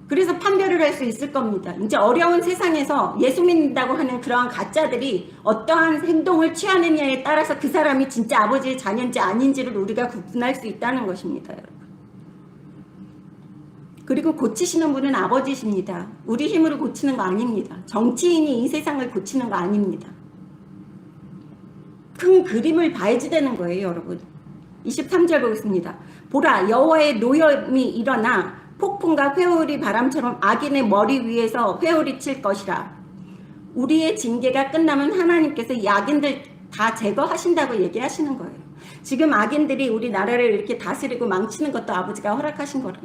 그래서 판별을 할 수 있을 겁니다. 이제 어려운 세상에서 예수 믿는다고 하는 그러한 가짜들이 어떠한 행동을 취하느냐에 따라서 그 사람이 진짜 아버지의 자녀인지 아닌지를 우리가 구분할 수 있다는 것입니다. 여러분. 그리고 고치시는 분은 아버지십니다. 우리 힘으로 고치는 거 아닙니다. 정치인이 이 세상을 고치는 거 아닙니다. 큰 그림을 봐야지 되는 거예요, 여러분. 23절 보겠습니다. 보라, 여호와의 노염이 일어나 폭풍과 회오리 바람처럼 악인의 머리 위에서 회오리 칠 것이라. 우리의 징계가 끝나면 하나님께서 이 악인들 다 제거하신다고 얘기하시는 거예요. 지금 악인들이 우리 나라를 이렇게 다스리고 망치는 것도 아버지가 허락하신 거라.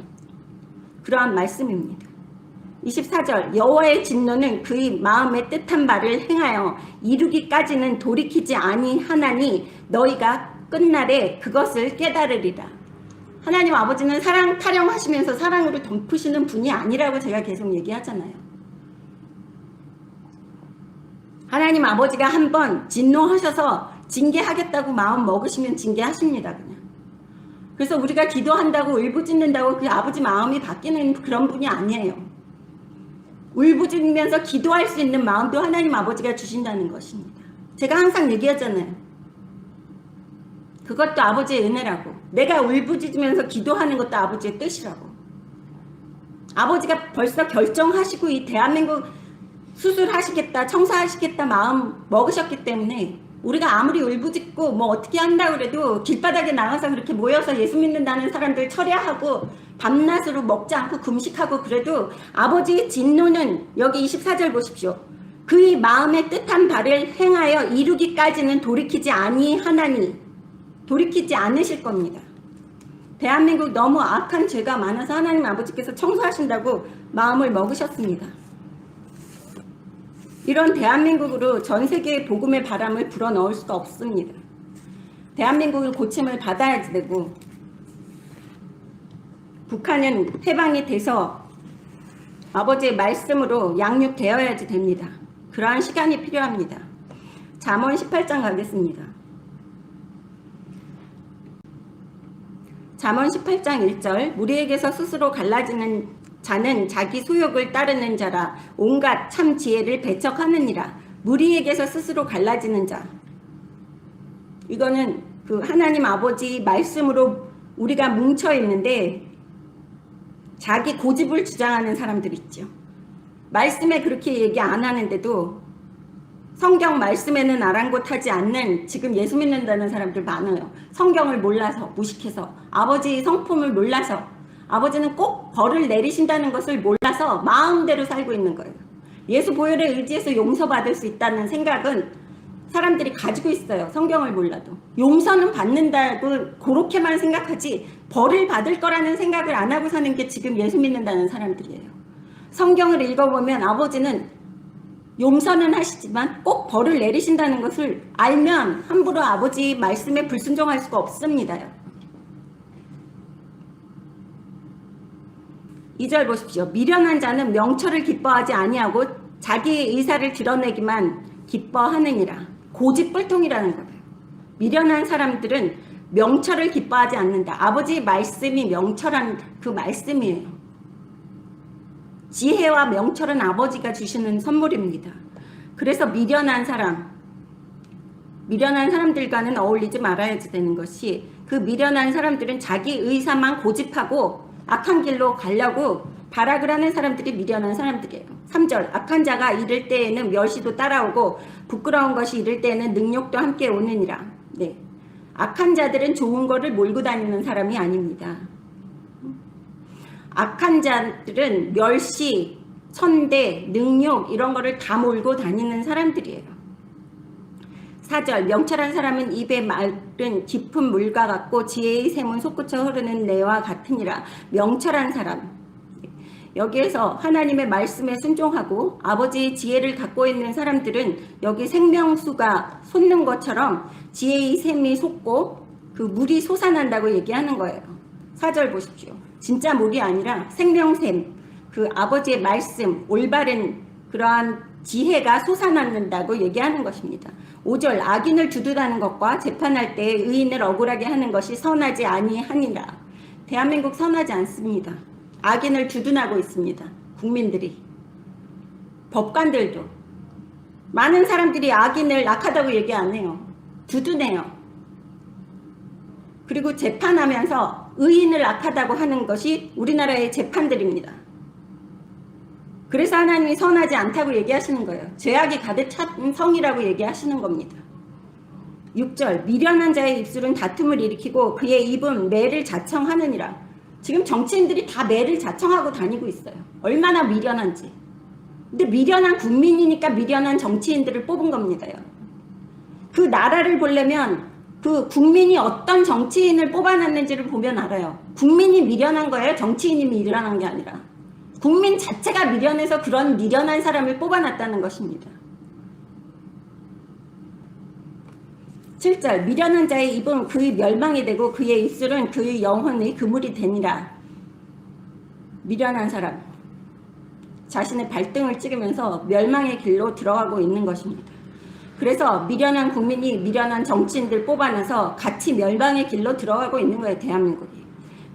그러한 말씀입니다. 24절 여호와의 진노는 그의 마음에 뜻한 바를 행하여 이루기까지는 돌이키지 아니하나니 너희가 끝날에 그것을 깨달으리라. 하나님 아버지는 사랑 타령하시면서 사랑으로 덮으시는 분이 아니라고 제가 계속 얘기하잖아요. 하나님 아버지가 한번 진노하셔서 징계하겠다고 마음 먹으시면 징계하십니다. 그냥. 그래서 우리가 기도한다고 울부짖는다고 그 아버지 마음이 바뀌는 그런 분이 아니에요. 울부짖으면서 기도할 수 있는 마음도 하나님 아버지가 주신다는 것입니다. 제가 항상 얘기하잖아요. 그것도 아버지의 은혜라고. 내가 울부짖으면서 기도하는 것도 아버지의 뜻이라고. 아버지가 벌써 결정하시고 이 대한민국 수술하시겠다, 청사하시겠다 마음 먹으셨기 때문에 우리가 아무리 울부짖고 뭐 어떻게 한다고 그래도 길바닥에 나가서 그렇게 모여서 예수 믿는다는 사람들 처리하고 밤낮으로 먹지 않고 금식하고 그래도 아버지의 진노는 여기 24절 보십시오. 그의 마음에 뜻한 바를 행하여 이루기까지는 돌이키지 아니하나니 돌이키지 않으실 겁니다. 대한민국 너무 악한 죄가 많아서 하나님 아버지께서 청소하신다고 마음을 먹으셨습니다. 이런 대한민국으로 전 세계의 복음의 바람을 불어넣을 수가 없습니다. 대한민국은 고침을 받아야지 되고 북한은 해방이 돼서 아버지의 말씀으로 양육되어야지 됩니다. 그러한 시간이 필요합니다. 잠언 18장 가겠습니다. 잠언 18장 1절 무리에게서 스스로 갈라지는 자는 자기 소욕을 따르는 자라 온갖 참 지혜를 배척하느니라. 무리에게서 스스로 갈라지는 자. 이거는 그 하나님 아버지 말씀으로 우리가 뭉쳐 있는데 자기 고집을 주장하는 사람들 있죠. 말씀에 그렇게 얘기 안 하는데도 성경 말씀에는 아랑곳하지 않는 지금 예수 믿는다는 사람들 많아요. 성경을 몰라서 무식해서 아버지의 성품을 몰라서 아버지는 꼭 벌을 내리신다는 것을 몰라서 마음대로 살고 있는 거예요. 예수 보혈에 의지해서 용서받을 수 있다는 생각은 사람들이 가지고 있어요. 성경을 몰라도. 용서는 받는다고 그렇게만 생각하지 벌을 받을 거라는 생각을 안 하고 사는 게 지금 예수 믿는다는 사람들이에요. 성경을 읽어보면 아버지는 용서는 하시지만 꼭 벌을 내리신다는 것을 알면 함부로 아버지 말씀에 불순종할 수가 없습니다. 2절 보십시오. 미련한 자는 명철을 기뻐하지 아니하고 자기의 의사를 드러내기만 기뻐하느니라. 고집불통이라는 거예요. 미련한 사람들은 명철을 기뻐하지 않는다. 아버지의 말씀이 명철한 그 말씀이에요. 지혜와 명철은 아버지가 주시는 선물입니다. 그래서 미련한 사람들과는 어울리지 말아야 되는 것이, 그 미련한 사람들은 자기 의사만 고집하고 악한 길로 가려고 발악을 하는 사람들이 미련한 사람들이에요. 3절, 악한 자가 이를 때에는 멸시도 따라오고 부끄러운 것이 이를 때에는 능욕도 함께 오느니라. 네, 악한 자들은 좋은 거를 몰고 다니는 사람이 아닙니다. 악한 자들은 멸시, 천대, 능욕 이런 거를 다 몰고 다니는 사람들이에요. 4절, 명철한 사람은 입의 말은 깊은 물과 같고 지혜의 샘은 솟구쳐 흐르는 내와 같으니라. 명철한 사람, 여기에서 하나님의 말씀에 순종하고 아버지의 지혜를 갖고 있는 사람들은 여기 생명수가 솟는 것처럼 지혜의 샘이 솟고 그 물이 솟아난다고 얘기하는 거예요. 4절 보십시오. 진짜 물이 아니라 생명샘, 그 아버지의 말씀, 올바른 그러한 지혜가 솟아난다고 얘기하는 것입니다. 5절, 악인을 두둔하는 것과 재판할 때 의인을 억울하게 하는 것이 선하지 아니하니라. 대한민국 선하지 않습니다. 악인을 두둔하고 있습니다. 국민들이, 법관들도. 많은 사람들이 악인을 악하다고 얘기 안 해요. 두둔해요. 그리고 재판하면서 의인을 악하다고 하는 것이 우리나라의 재판들입니다. 그래서 하나님이 선하지 않다고 얘기하시는 거예요. 죄악이 가득 찬 성이라고 얘기하시는 겁니다. 6절, 미련한 자의 입술은 다툼을 일으키고 그의 입은 매를 자청하느니라. 지금 정치인들이 다 매를 자청하고 다니고 있어요. 얼마나 미련한지. 근데 미련한 국민이니까 미련한 정치인들을 뽑은 겁니다. 그 나라를 보려면 그 국민이 어떤 정치인을 뽑아놨는지를 보면 알아요. 국민이 미련한 거예요? 정치인이 미련한 게 아니라. 국민 자체가 미련해서 그런 미련한 사람을 뽑아놨다는 것입니다. 7절, 미련한 자의 입은 그의 멸망이 되고 그의 입술은 그의 영혼의 그물이 되니라. 미련한 사람, 자신의 발등을 찍으면서 멸망의 길로 들어가고 있는 것입니다. 그래서 미련한 국민이 미련한 정치인들 뽑아내서 같이 멸망의 길로 들어가고 있는 거예요, 대한민국이.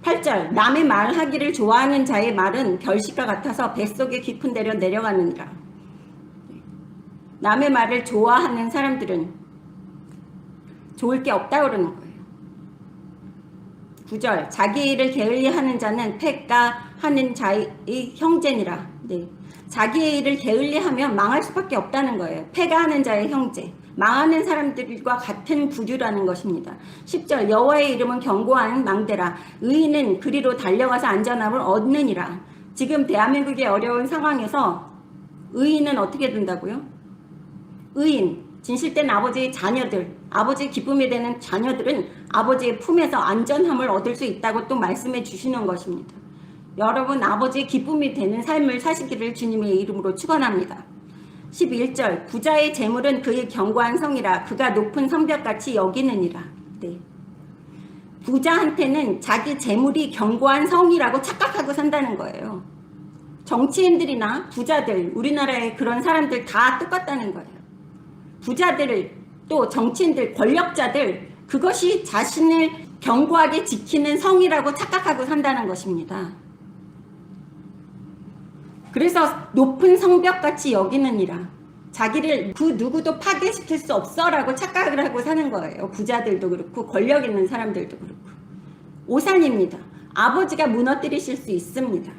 8절, 남의 말하기를 좋아하는 자의 말은 결식과 같아서 뱃속에 깊은 데로 내려가느니라. 남의 말을 좋아하는 사람들은 좋을 게 없다고 그러는 거예요. 9절, 자기 일을 게을리하는 자는 패가하는 자의 형제니라. 네. 자기의 일을 게을리하면 망할 수밖에 없다는 거예요. 패가하는 자의 형제, 망하는 사람들과 같은 부류라는 것입니다. 10절, 여호와의 이름은 견고한 망대라. 의인은 그리로 달려가서 안전함을 얻느니라. 지금 대한민국의 어려운 상황에서 의인은 어떻게 된다고요? 의인, 진실된 아버지의 자녀들, 아버지의 기쁨이 되는 자녀들은 아버지의 품에서 안전함을 얻을 수 있다고 또 말씀해 주시는 것입니다. 여러분, 아버지의 기쁨이 되는 삶을 사시기를 주님의 이름으로 축원합니다. 11절, 부자의 재물은 그의 견고한 성이라. 그가 높은 성벽같이 여기느니라. 네. 부자한테는 자기 재물이 견고한 성이라고 착각하고 산다는 거예요. 정치인들이나 부자들, 우리나라의 그런 사람들 다 똑같다는 거예요. 부자들, 또 정치인들, 권력자들, 그것이 자신을 견고하게 지키는 성이라고 착각하고 산다는 것입니다. 그래서 높은 성벽같이 여기느니라. 자기를 그 누구도 파괴시킬 수 없어 라고 착각을 하고 사는 거예요. 부자들도 그렇고 권력 있는 사람들도 그렇고. 오산입니다. 아버지가 무너뜨리실 수 있습니다.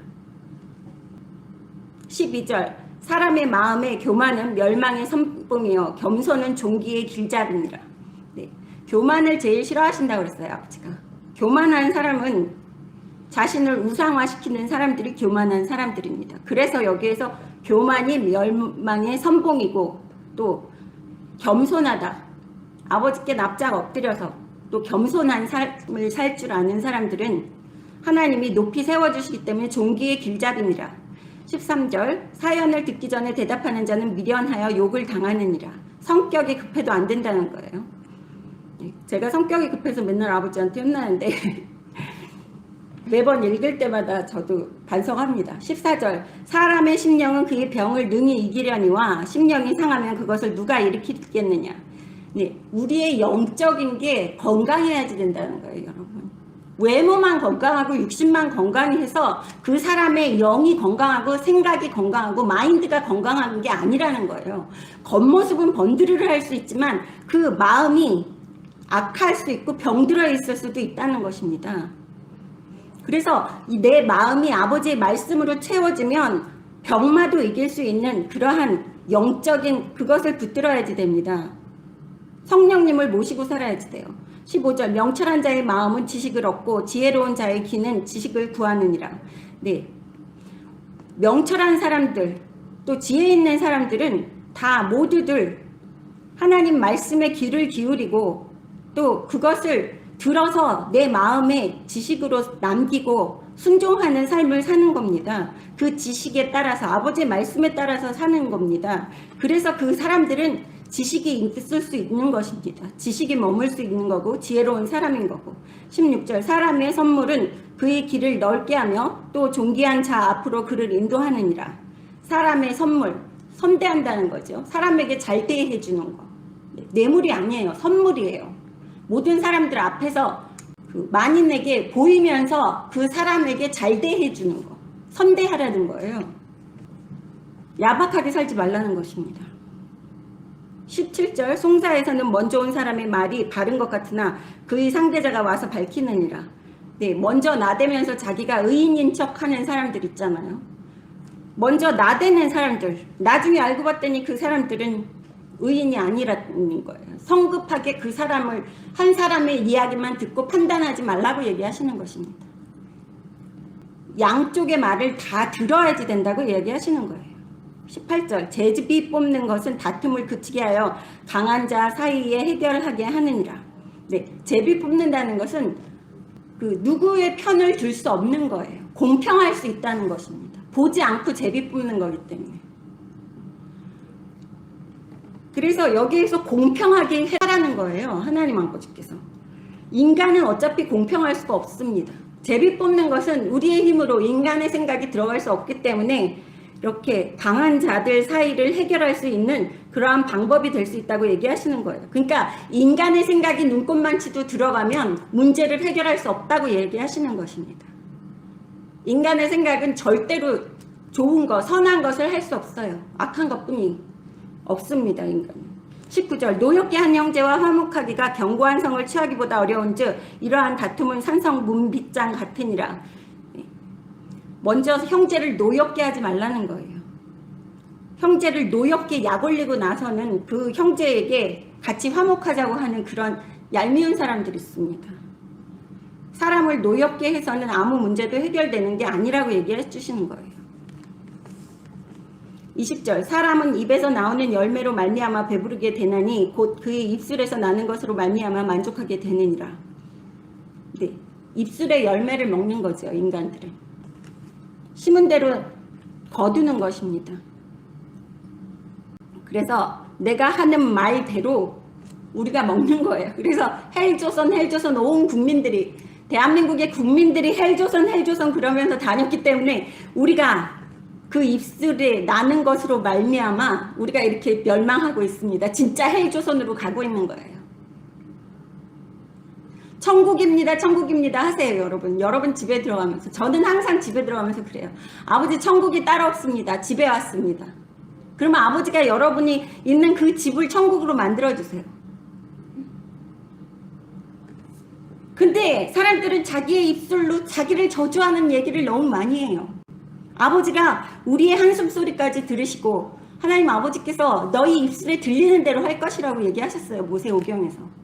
12절, 사람의 마음에 교만은 멸망의 선봉이요 겸손은 종기의 길잡이니라. 네. 교만을 제일 싫어하신다고 그랬어요, 아버지가. 교만한 사람은 자신을 우상화시키는 사람들이 교만한 사람들입니다. 그래서 여기에서 교만이 멸망의 선봉이고 또 겸손하다. 아버지께 납작 엎드려서 또 겸손한 삶을 살 줄 아는 사람들은 하나님이 높이 세워주시기 때문에 종기의 길잡이니라. 13절, 사연을 듣기 전에 대답하는 자는 미련하여 욕을 당하느니라. 성격이 급해도 안 된다는 거예요. 제가 성격이 급해서 맨날 아버지한테 혼나는데 매번 읽을 때마다 저도 반성합니다. 14절, 사람의 심령은 그의 병을 능히 이기려니와 심령이 상하면 그것을 누가 일으키겠느냐. 네, 우리의 영적인 게 건강해야지 된다는 거예요, 여러분. 외모만 건강하고 육신만 건강해서 그 사람의 영이 건강하고 생각이 건강하고 마인드가 건강한 게 아니라는 거예요. 겉모습은 번드르르 할 수 있지만 그 마음이 악할 수 있고 병들어 있을 수도 있다는 것입니다. 그래서 내 마음이 아버지의 말씀으로 채워지면 병마도 이길 수 있는 그러한 영적인 그것을 붙들어야지 됩니다. 성령님을 모시고 살아야지 돼요. 15절 명철한 자의 마음은 지식을 얻고 지혜로운 자의 귀는 지식을 구하느니라. 네, 명철한 사람들 또 지혜 있는 사람들은 다 모두들 하나님 말씀에 귀를 기울이고 또 그것을 들어서 내 마음에 지식으로 남기고 순종하는 삶을 사는 겁니다. 그 지식에 따라서 아버지의 말씀에 따라서 사는 겁니다. 그래서 그 사람들은 지식이 있을 수 있는 것입니다. 지식이 머물 수 있는 거고 지혜로운 사람인 거고. 16절 사람의 선물은 그의 길을 넓게 하며 또 존귀한 자 앞으로 그를 인도하느니라. 사람의 선물, 선대한다는 거죠. 사람에게 잘 대해 주는 거. 뇌물이 아니에요. 선물이에요. 모든 사람들 앞에서 그 만인에게 보이면서 그 사람에게 잘 대해 주는 거. 선대하라는 거예요. 야박하게 살지 말라는 것입니다. 17절 송사에서는 먼저 온 사람의 말이 바른 것 같으나 그의 상대자가 와서 밝히느니라. 네, 먼저 나대면서 자기가 의인인 척하는 사람들 있잖아요. 먼저 나대는 사람들, 나중에 알고 봤더니 그 사람들은 의인이 아니라는 거예요. 성급하게 그 사람을 한 사람의 이야기만 듣고 판단하지 말라고 얘기하시는 것입니다. 양쪽의 말을 다 들어야지 된다고 얘기하시는 거예요. 18절 제비 뽑는 것은 다툼을 그치게 하여 강한 자 사이에 해결하게 하느니라. 네, 제비 뽑는다는 것은 그 누구의 편을 들 수 없는 거예요. 공평할 수 있다는 것입니다. 보지 않고 제비 뽑는 거기 때문에. 그래서 여기에서 공평하게 해라는 거예요. 하나님 아버지께서. 인간은 어차피 공평할 수가 없습니다. 제비 뽑는 것은 우리의 힘으로 인간의 생각이 들어갈 수 없기 때문에 이렇게 강한 자들 사이를 해결할 수 있는 그러한 방법이 될 수 있다고 얘기하시는 거예요. 그러니까 인간의 생각이 눈꽃만치도 들어가면 문제를 해결할 수 없다고 얘기하시는 것입니다. 인간의 생각은 절대로 좋은 것, 선한 것을 할 수 없어요. 악한 것뿐이 없습니다. 인간은. 19절 노엽게 한 형제와 화목하기가 견고한 성을 취하기보다 어려운즉 이러한 다툼은 산성 문빗장 같으니라. 먼저 형제를 노엽게 하지 말라는 거예요. 형제를 노엽게 약 올리고 나서는 그 형제에게 같이 화목하자고 하는 그런 얄미운 사람들이 있습니다. 사람을 노엽게 해서는 아무 문제도 해결되는 게 아니라고 얘기해 주시는 거예요. 20절 사람은 입에서 나오는 열매로 말미암아 배부르게 되나니 곧 그의 입술에서 나는 것으로 말미암아 만족하게 되느니라. 네, 입술의 열매를 먹는 거죠. 인간들은. 심은 대로 거두는 것입니다. 그래서 내가 하는 말대로 우리가 먹는 거예요. 그래서 헬조선 온 국민들이 대한민국의 국민들이 헬조선 그러면서 다녔기 때문에 우리가 그 입술에 나는 것으로 말미암아 우리가 이렇게 멸망하고 있습니다. 진짜 헬조선으로 가고 있는 거예요. 천국입니다 하세요. 여러분 집에 들어가면서. 저는 항상 집에 들어가면서 그래요. 아버지 천국이 따로 없습니다. 집에 왔습니다. 그러면 아버지가 여러분이 있는 그 집을 천국으로 만들어주세요. 근데 사람들은 자기의 입술로 자기를 저주하는 얘기를 너무 많이 해요. 아버지가 우리의 한숨소리까지 들으시고 하나님 아버지께서 너희 입술에 들리는 대로 할 것이라고 얘기하셨어요. 모세오경에서.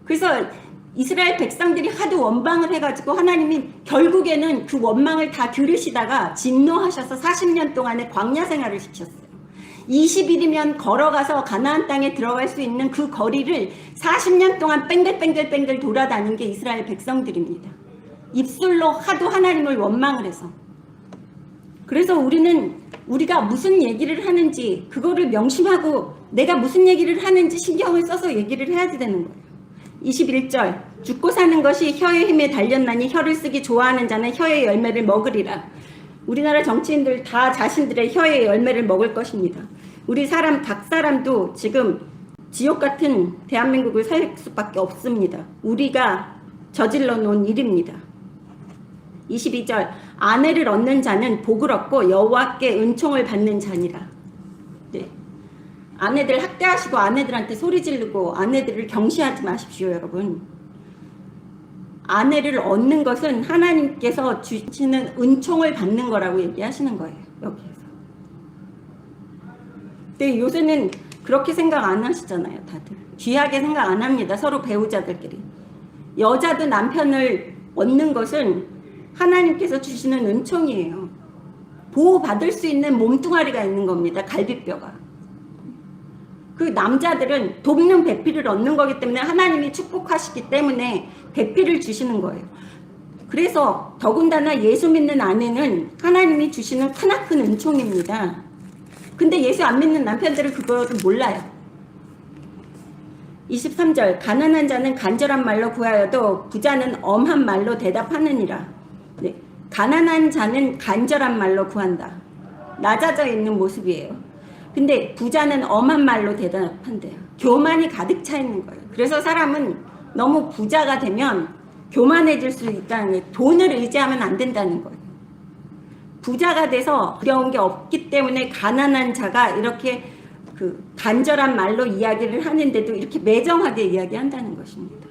그래서 이스라엘 백성들이 하도 원망을 해가지고 하나님이 결국에는 그 원망을 다 들으시다가 진노하셔서 40년 동안의 광야 생활을 시켰어요. 20일이면 걸어가서 가나안 땅에 들어갈 수 있는 그 거리를 40년 동안 뺑글뺑글 돌아다닌 게 이스라엘 백성들입니다. 입술로 하도 하나님을 원망을 해서. 그래서 우리가 무슨 얘기를 하는지 그거를 명심하고 내가 무슨 얘기를 하는지 신경을 써서 얘기를 해야지 되는 거예요. 21절 죽고 사는 것이 혀의 힘에 달렸나니 혀를 쓰기 좋아하는 자는 혀의 열매를 먹으리라. 우리나라 정치인들 다 자신들의 혀의 열매를 먹을 것입니다. 우리 각 사람도 지금 지옥 같은 대한민국을 살 수밖에 없습니다. 우리가 저질러 놓은 일입니다. 22절 아내를 얻는 자는 복을 얻고 여호와께 은총을 받는 자니라. 네. 아내들 학대하시고 아내들한테 소리 지르고 아내들을 경시하지 마십시오, 여러분. 아내를 얻는 것은 하나님께서 주시는 은총을 받는 거라고 얘기하시는 거예요, 여기에서. 근데 요새는 그렇게 생각 안 하시잖아요, 다들. 귀하게 생각 안 합니다, 서로 배우자들끼리. 여자도 남편을 얻는 것은 하나님께서 주시는 은총이에요. 보호받을 수 있는 몸뚱아리가 있는 겁니다, 갈비뼈가. 그 남자들은 돕는 배필을 얻는 거기 때문에 하나님이 축복하시기 때문에 배필을 주시는 거예요. 그래서 더군다나 예수 믿는 아내는 하나님이 주시는 크나큰 은총입니다. 근데 예수 안 믿는 남편들은 그거를 몰라요. 23절 가난한 자는 간절한 말로 구하여도 부자는 엄한 말로 대답하느니라. 네. 가난한 자는 간절한 말로 구한다. 낮아져 있는 모습이에요. 근데 부자는 엄한 말로 대답한대요. 교만이 가득 차 있는 거예요. 그래서 사람은 너무 부자가 되면 교만해질 수 있다는 거예요. 돈을 의지하면 안 된다는 거예요. 부자가 돼서 두려운 게 없기 때문에 가난한 자가 이렇게 그 간절한 말로 이야기를 하는데도 이렇게 매정하게 이야기한다는 것입니다.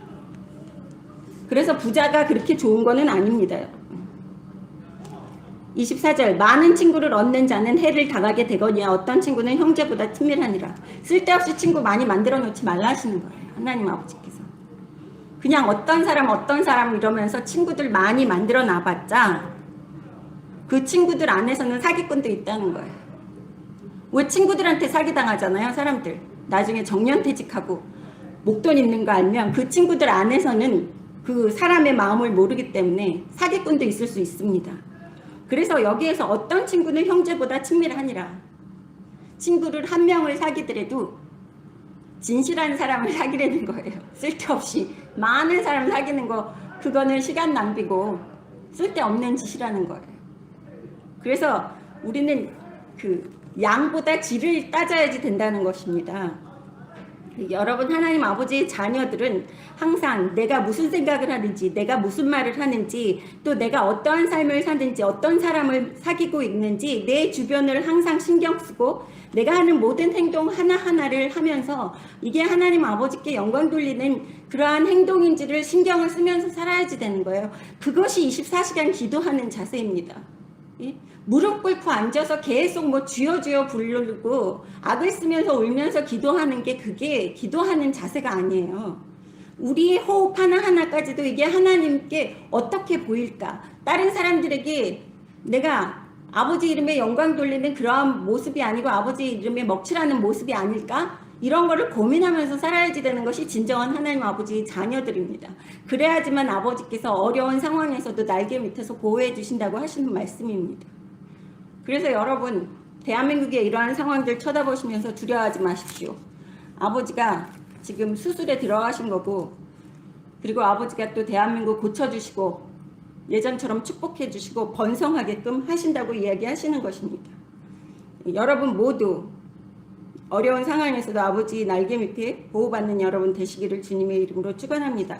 그래서 부자가 그렇게 좋은 거는 아닙니다. 24절 많은 친구를 얻는 자는 해를 당하게 되거니와 어떤 친구는 형제보다 친밀하니라. 쓸데없이 친구 많이 만들어 놓지 말라 하시는 거예요, 하나님 아버지께서. 그냥 어떤 사람 이러면서 친구들 많이 만들어 놔봤자 그 친구들 안에서는 사기꾼도 있다는 거예요. 왜 친구들한테 사기당하잖아요, 사람들. 나중에 정년퇴직하고 목돈 있는 거 알면 그 친구들 안에서는 그 사람의 마음을 모르기 때문에 사기꾼도 있을 수 있습니다. 그래서 여기에서 어떤 친구는 형제보다 친밀하니라. 친구를 한 명을 사귀더라도 진실한 사람을 사귀려는 거예요. 쓸데없이 많은 사람 사귀는 거 그거는 시간 낭비고 쓸데없는 짓이라는 거예요. 그래서 우리는 그 양보다 질을 따져야지 된다는 것입니다. 여러분 하나님 아버지의 자녀들은 항상 내가 무슨 생각을 하는지, 내가 무슨 말을 하는지, 또 내가 어떠한 삶을 사는지, 어떤 사람을 사귀고 있는지 내 주변을 항상 신경 쓰고 내가 하는 모든 행동 하나하나를 하면서 이게 하나님 아버지께 영광 돌리는 그러한 행동인지를 신경을 쓰면서 살아야지 되는 거예요. 그것이 24시간 기도하는 자세입니다. 예? 무릎 꿇고 앉아서 계속 뭐 주여 주여 부르고 악을 쓰면서 울면서 기도하는 게 그게 기도하는 자세가 아니에요. 우리의 호흡 하나하나까지도 이게 하나님께 어떻게 보일까? 다른 사람들에게 내가 아버지 이름에 영광 돌리는 그러한 모습이 아니고 아버지 이름에 먹칠하는 모습이 아닐까? 이런 거를 고민하면서 살아야지 되는 것이 진정한 하나님 아버지의 자녀들입니다. 그래야지만 아버지께서 어려운 상황에서도 날개 밑에서 보호해 주신다고 하시는 말씀입니다. 그래서 여러분 대한민국의 이러한 상황들 쳐다보시면서 두려워하지 마십시오. 아버지가 지금 수술에 들어가신 거고 그리고 아버지가 또 대한민국 고쳐주시고 예전처럼 축복해 주시고 번성하게끔 하신다고 이야기하시는 것입니다. 여러분 모두 어려운 상황에서도 아버지 날개 밑에 보호받는 여러분 되시기를 주님의 이름으로 축원합니다.